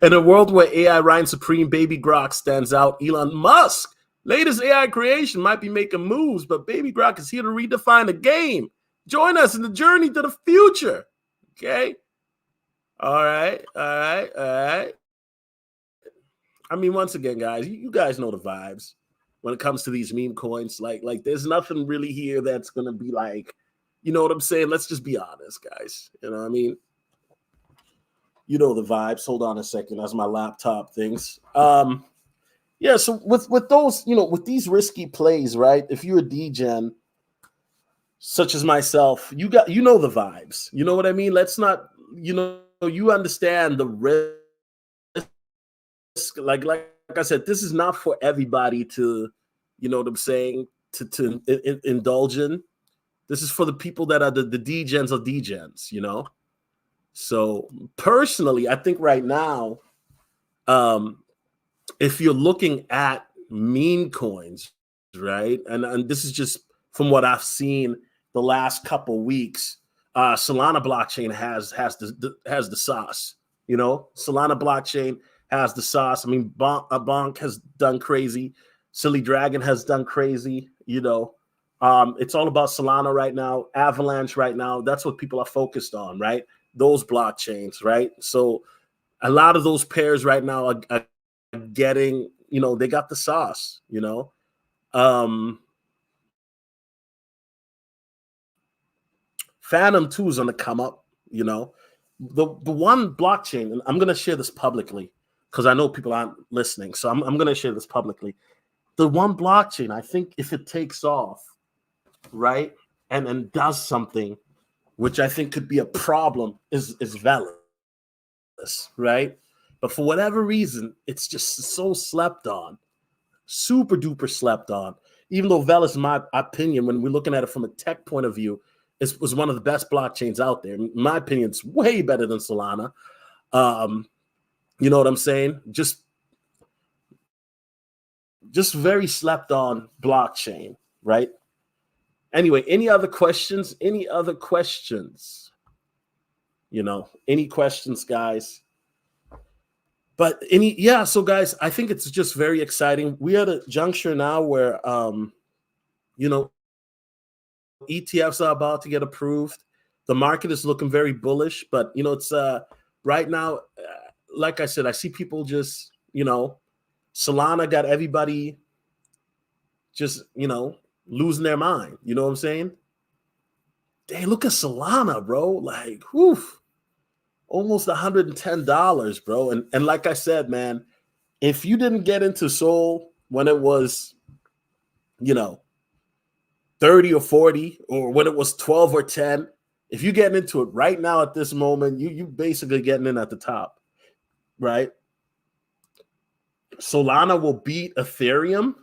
In a world where AI reigns supreme, Baby Grok stands out. Elon Musk, latest AI creation, might be making moves, but Baby Grok is here to redefine the game. Join us in the journey to the future. Okay? All right. I mean, once again, guys, you guys know the vibes when it comes to these meme coins. Like there's nothing really here that's going to be like, you know what I'm saying? Let's just be honest, guys. You know what I mean? You know the vibes. Hold on a second. That's my laptop things. Yeah, so with those, with these risky plays, right? If you're a degen, such as myself, you know the vibes. You know what I mean? Let's not, you understand the risk. Like I said, this is not for everybody to, you know what I'm saying, to indulge in. This is for the people that are the degens of degens, So personally, I think right now, if you're looking at meme coins, right, and this is just from what I've seen the last couple weeks, Solana blockchain has the sauce. Solana blockchain has the sauce. I mean, Bonk has done crazy. Silly Dragon has done crazy. It's all about Solana right now, Avalanche right now. That's what people are focused on, right? Those blockchains, right? So a lot of those pairs right now are getting, they got the sauce, Phantom 2 is on the come up, the one blockchain, and I'm going to share this publicly because I know people aren't listening. So I'm going to share this publicly. The one blockchain, I think if it takes off, right, and does something, which I think could be a problem, is Velas, right? But for whatever reason, it's just so slept on, super duper slept on. Even though Velas, in my opinion, when we're looking at it from a tech point of view, it was one of the best blockchains out there. In my opinion, it's way better than Solana. You know what I'm saying? Just very slept on blockchain, right? Anyway, any other questions? Any questions, guys? But so guys, I think it's just very exciting. We are at a juncture now where, ETFs are about to get approved. The market is looking very bullish, but, it's right now, like I said, I see people just, Solana got everybody just, losing their mind. You know what I'm saying? Dang, look at Solana, bro. Like, whew. Almost $110, bro. And like I said, man, if you didn't get into Sol when it was, 30 or 40, or when it was 12 or 10, if you're getting into it right now at this moment, you basically getting in at the top, right? Solana will beat Ethereum.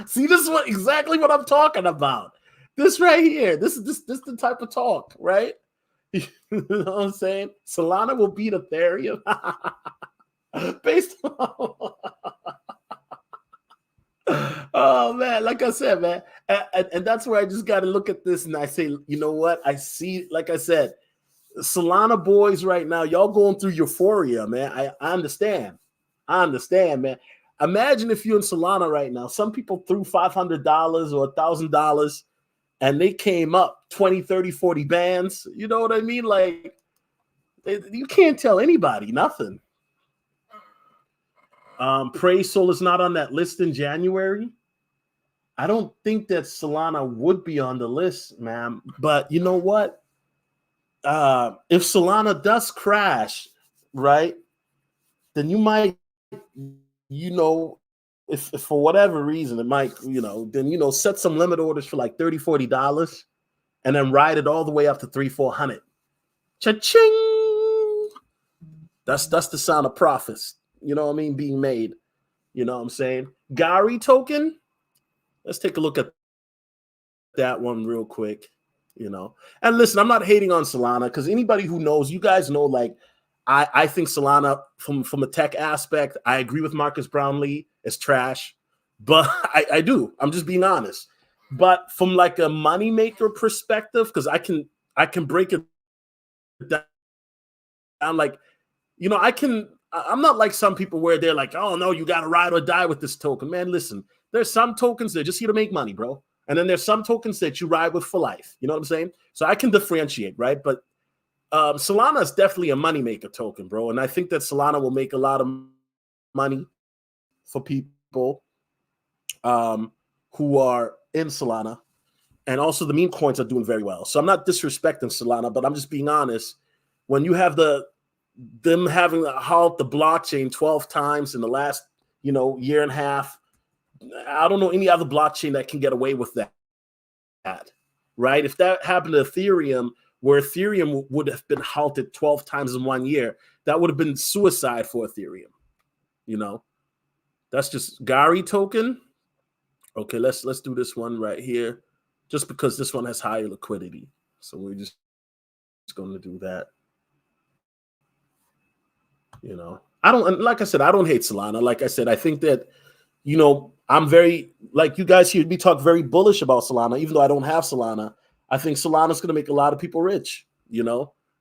See, this is exactly what I'm talking about. This right here. This is the type of talk, right? You know what I'm saying? Solana will beat Ethereum based on. Oh man, like I said, man, and that's where I just got to look at this and I say, you know what? I see, like I said, Solana boys right now, y'all going through euphoria, man. I understand, man. Imagine if you're in Solana right now. Some people threw $500 or $1,000 and they came up 20, 30, 40 bands. You know what I mean? Like, you can't tell anybody nothing. Praise Sol is not on that list in January. I don't think that Solana would be on the list, man. But you know what? If Solana does crash, right, then you might, if for whatever reason it might, then, set some limit orders for like $30, $40 and then ride it all the way up to $300-400. Cha-ching! That's the sound of profits, being made. You know what I'm saying? Gary token. Let's take a look at that one real quick, And listen, I'm not hating on Solana because anybody who knows, you guys know, like, I think Solana from a tech aspect, I agree with Marcus Brownlee, it's trash. But I do. I'm just being honest. But from like a moneymaker perspective, because I can break it down like, you know, I'm not like some people where they're like, oh no, you got to ride or die with this token. Man, listen, there's some tokens that are just here to make money, bro. And then there's some tokens that you ride with for life. You know what I'm saying? So I can differentiate, right? But Solana is definitely a moneymaker token, bro. And I think that Solana will make a lot of money for people who are in Solana. And also the meme coins are doing very well. So I'm not disrespecting Solana, but I'm just being honest. When you have them having to halt the blockchain 12 times in the last, year and a half, I don't know any other blockchain that can get away with that, right? If that happened to Ethereum, where Ethereum would have been halted 12 times in 1 year, that would have been suicide for Ethereum. That's just Gary token. Okay, let's do this one right here, just because this one has higher liquidity. So we're just going to do that. I don't, like I said, I don't hate Solana. Like I said, I think that, I'm very, like you guys hear me talk very bullish about Solana, even though I don't have Solana. I think Solana's going to make a lot of people rich.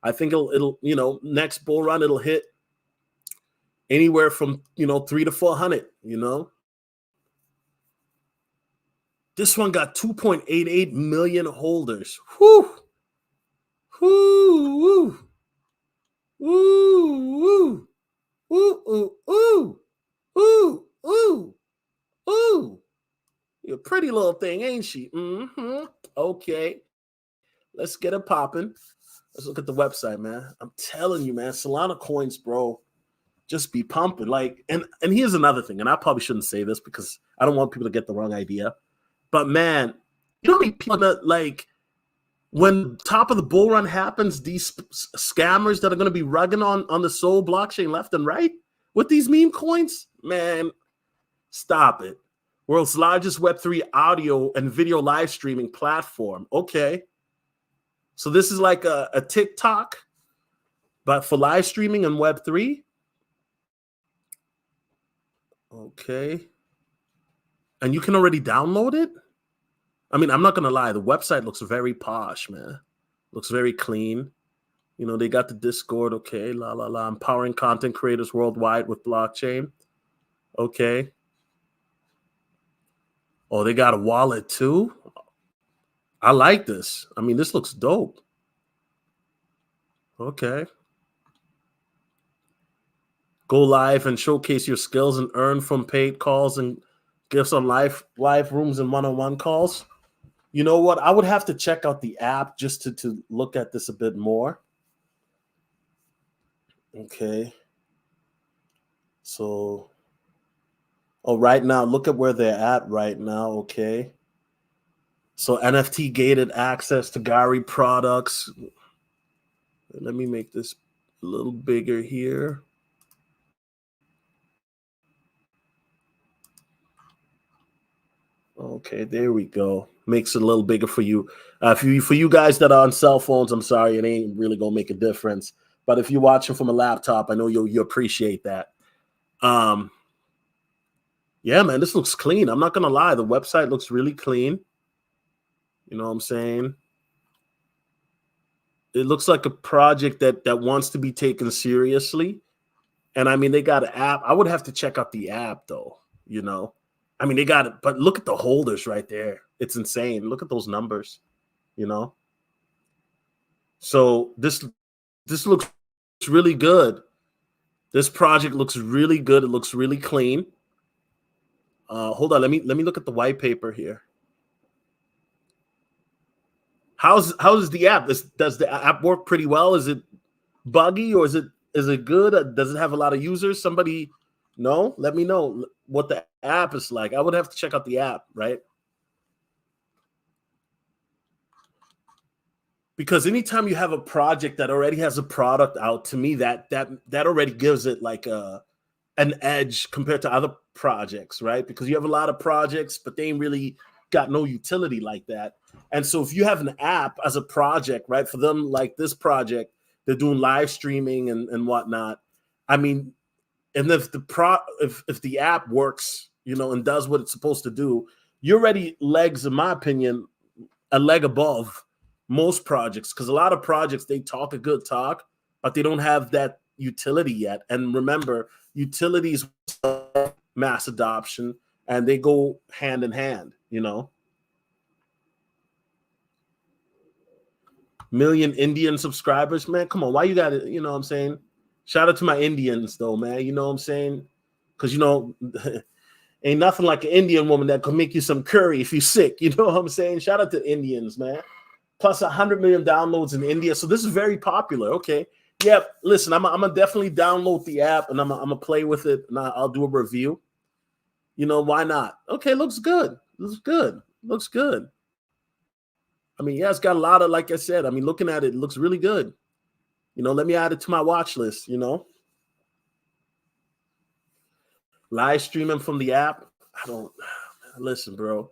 I think it'll next bull run, it'll hit anywhere from, 300 to 400, This one got 2.88 million holders. Whew. Whew. Woo. Woo. Ooh, ooh, ooh, ooh, ooh, ooh. You're a pretty little thing, ain't she? Mm-hmm. Okay. Let's get it popping. Let's look at the website, man. I'm telling you, man, Solana coins, bro, just be pumping. Like, and here's another thing, and I probably shouldn't say this because I don't want people to get the wrong idea. But man, you know how many people that, like, when top of the bull run happens, these scammers that are going to be rugging on the Sol blockchain left and right with these meme coins, man, stop it. World's largest Web3 audio and video live streaming platform. Okay. So this is like a TikTok, but for live streaming and Web3. Okay. And you can already download it? I mean, I'm not going to lie. The website looks very posh, man. Looks very clean. They got the Discord. Okay. La, la, la. Empowering content creators worldwide with blockchain. Okay. Oh, they got a wallet too? I like this. I mean, this looks dope. Okay. Go live and showcase your skills and earn from paid calls and gifts on live rooms and one-on-one calls. You know what? I would have to check out the app just to look at this a bit more. Okay. So, right now, look at where they're at right now. Okay. So NFT gated access to Gary products. Let me make this a little bigger here. Okay, there we go. Makes it a little bigger for you. For you guys that are on cell phones, I'm sorry, it ain't really gonna make a difference. But if you're watching from a laptop, I know you appreciate that. Yeah, man, this looks clean. I'm not gonna lie, the website looks really clean. You know what I'm saying? It looks like a project that wants to be taken seriously. And I mean, they got an app. I would have to check out the app though, I mean, they got it, but look at the holders right there. It's insane. Look at those numbers, So this looks really good. This project looks really good. It looks really clean. Hold on. Let me look at the white paper here. How's the app? Does the app work pretty well? Is it buggy or is it good? Does it have a lot of users? Somebody know? Let me know what the app is like. I would have to check out the app, right? Because anytime you have a project that already has a product out, to me that already gives it like an edge compared to other projects, right? Because you have a lot of projects, but they ain't really got no utility like that. And so if you have an app as a project, right, for them, like this project, they're doing live streaming and whatnot. I mean, and if the app works, and does what it's supposed to do, you're already legs, in my opinion, a leg above most projects. Because a lot of projects, they talk a good talk, but they don't have that, utility yet. And remember, utilities mass adoption, and they go hand in hand, you know. Million Indian subscribers, man. Come on, why you got it? You know what I'm saying? Shout out to my Indians, though, man. You know what I'm saying? Because, you know, ain't nothing like an Indian woman that can make you some curry if you're sick. You know what I'm saying? Shout out to Indians, man. Plus 100 million downloads in India. So this is very popular. Okay. Yeah, listen, I'm going to definitely download the app, and I'm going to play with it, and I'll do a review. You know, why not? Okay, looks good. Looks good. Looks good. I mean, yeah, it's got a lot of, like I said, I mean, looking at it, it looks really good. You know, let me add it to my watch list, you know. Live streaming from the app. I don't listen, bro.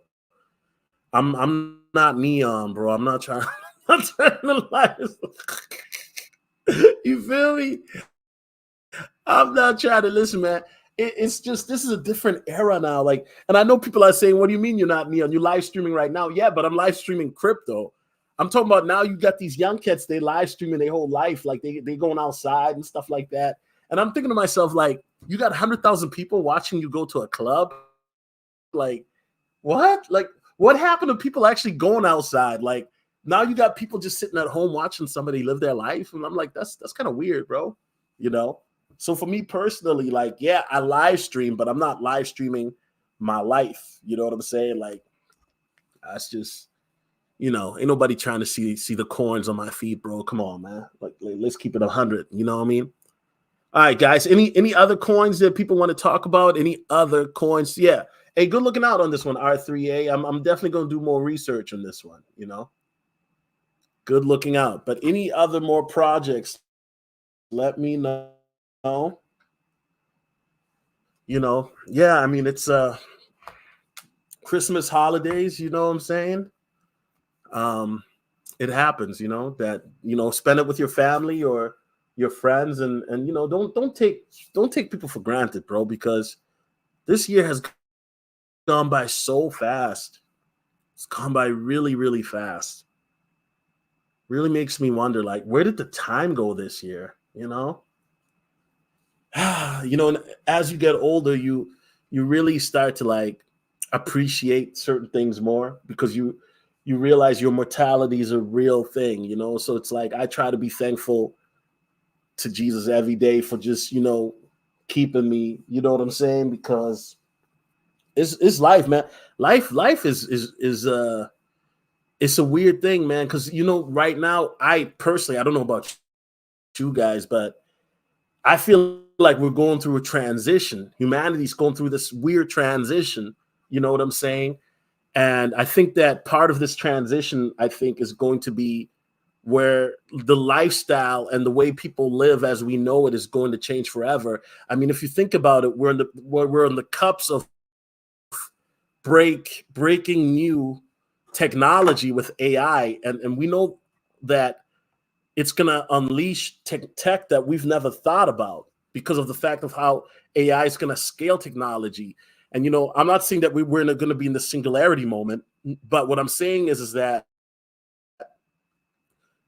I'm not neon, bro. I'm not trying to lie. You feel me? I'm not trying to listen, man. It's just, this is a different era now. Like, and I know people are saying, what do you mean you're not neon? You're live streaming right now. Yeah, but I'm live streaming crypto. I'm talking about now you got these young cats, they live streaming their whole life. Like they going outside and stuff like that. And I'm thinking to myself, like, you got 100,000 people watching you go to a club. Like, what? Like, what happened to people actually going outside? Like, now you got people just sitting at home watching somebody live their life. And I'm like, that's kind of weird, bro. You know? So for me personally, like, yeah, I live stream, but I'm not live streaming my life. You know what I'm saying? Like, that's just, you know, ain't nobody trying to see the corns on my feet, bro. Come on, man. Like let's keep it 100. You know what I mean? All right, guys. Any other coins that people want to talk about? Any other coins? Yeah. Hey, good looking out on this one, R3A. I'm definitely going to do more research on this one, you know. Good looking out. But any other more projects, let me know. You know, yeah, I mean, it's Christmas holidays, you know what I'm saying? It happens, you know, that, you know, spend it with your family or your friends, and you know, don't take people for granted, bro, because this year has gone by so fast. It's gone by really, really fast. Really makes me wonder, like, where did the time go this year? You know? You know, and as you get older, you really start to like appreciate certain things more, because you realize your mortality is a real thing, you know? So it's like, I try to be thankful to Jesus every day for just, you know, keeping me, you know what I'm saying? Because it's life, man. Life is it's a weird thing, man. Because, you know, right now, I personally, I don't know about you guys, but I feel like we're going through a transition. Humanity's going through this weird transition. You know what I'm saying? And I think that part of this transition, I think, is going to be where the lifestyle and the way people live as we know it is going to change forever. I mean, if you think about it, we're in the cups of breaking new technology with AI, and we know that it's going to unleash tech that we've never thought about because of the fact of how AI is going to scale technology. And, you know, I'm not saying that we're going to be in the singularity moment, but what I'm saying is that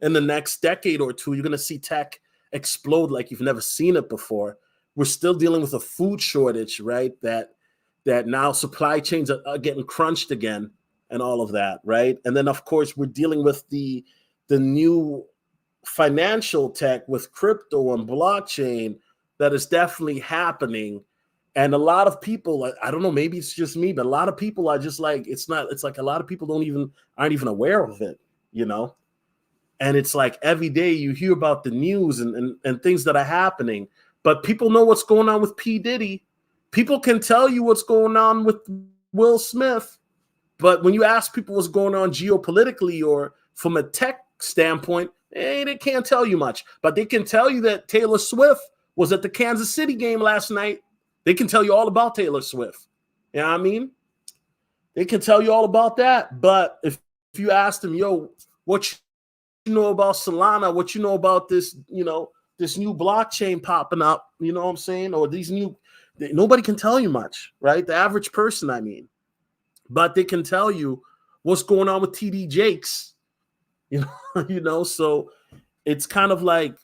in the next decade or two, you're going to see tech explode like you've never seen it before. We're still dealing with a food shortage, right? That now supply chains are getting crunched again and all of that, right? And then, of course, we're dealing with the new financial tech with crypto and blockchain that is definitely happening. And a lot of people, I don't know, maybe it's just me, but a lot of people are just like, it's like a lot of people aren't even aware of it, you know? And it's like every day you hear about the news and things that are happening, but people know what's going on with P. Diddy. People can tell you what's going on with Will Smith, but when you ask people what's going on geopolitically or from a tech standpoint, they can't tell you much. But they can tell you that Taylor Swift was at the Kansas City game last night. They can tell you all about Taylor Swift. You know what I mean? They can tell you all about that. But if you ask them, yo, what you know about Solana, what you know about this, you know, this new blockchain popping up, you know what I'm saying? Or nobody can tell you much, right? The average person, I mean. But they can tell you what's going on with TD Jakes, you know, so it's kind of like,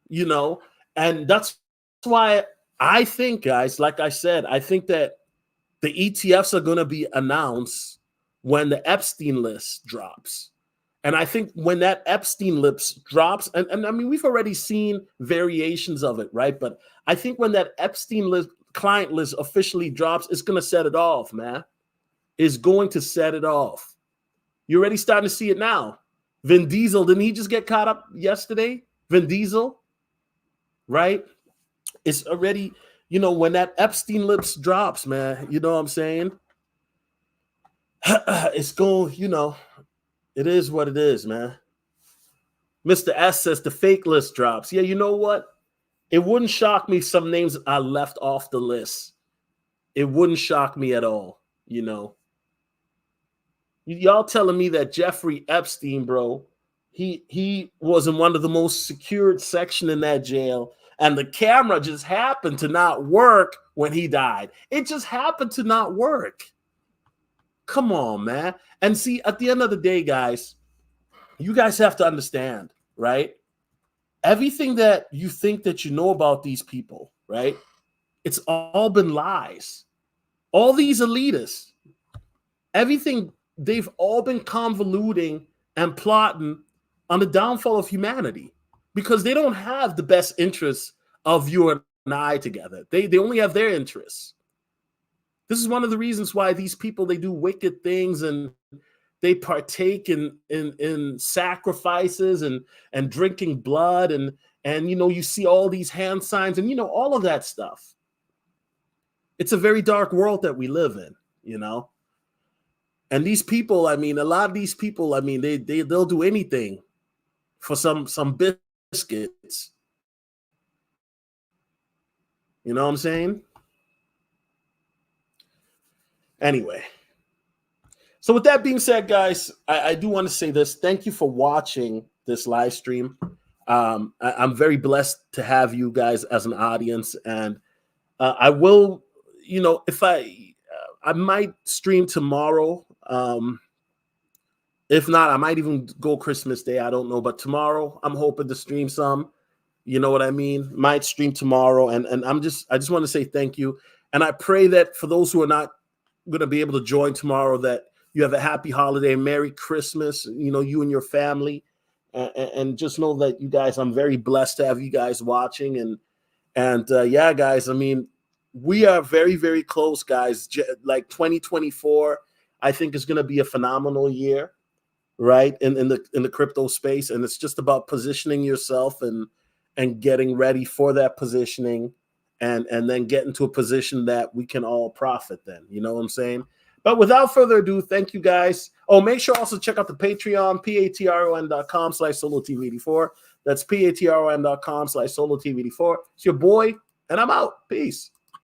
you know, And that's why I think, guys, like I said, I think that the ETFs are going to be announced when the Epstein list drops. And I think when that Epstein list drops, and I mean, we've already seen variations of it, right? But I think when that Epstein list, client list officially drops, it's going to set it off, man. It's going to set it off. You're already starting to see it now. Vin Diesel, didn't he just get caught up yesterday? Vin Diesel, right? It's already, when that Epstein list drops, man, you know what I'm saying? It's going, it is what it is, man. Mr. S says the fake list drops. Yeah, you know what? It wouldn't shock me if some names are left off the list. It wouldn't shock me at all, Y'all telling me that Jeffrey Epstein, bro, he was in one of the most secured section in that jail, and the camera just happened to not work when he died. It just happened to not work. Come on, man. And see, at the end of the day, guys, you guys have to understand, right? Everything that you think that you know about these people, right? It's all been lies. All these elitists, everything, they've all been convoluting and plotting on the downfall of humanity because they don't have the best interests of you and I together. They only have their interests. This is one of the reasons why these people, they do wicked things and they partake in sacrifices and drinking blood and you see all these hand signs and all of that stuff. It's a very dark world that we live in, And these people, I mean, a lot of these people, I mean, they'll do anything for some biscuits. You know what I'm saying? Anyway. So with that being said, guys, I do want to say this. Thank you for watching this live stream. I'm very blessed to have you guys as an audience. And I will, if I might stream tomorrow. If not, I might even go Christmas Day. I don't know. But tomorrow, I'm hoping to stream some. You know what I mean? Might stream tomorrow. And I just want to say thank you. And I pray that for those who are not going to be able to join tomorrow, that you have a happy holiday, Merry Christmas, you and your family. And just know that you guys, I'm very blessed to have you guys watching. And yeah, guys, I mean, we are very, very close, guys. Like 2024, I think is going to be a phenomenal year, right? In the crypto space. And it's just about positioning yourself and getting ready for that positioning and then getting to a position that we can all profit then. You know what I'm saying? But without further ado, thank you guys. Oh, make sure also check out the Patreon, patreon.com/solotv84. That's patreon.com/solotv84. It's your boy, and I'm out. Peace.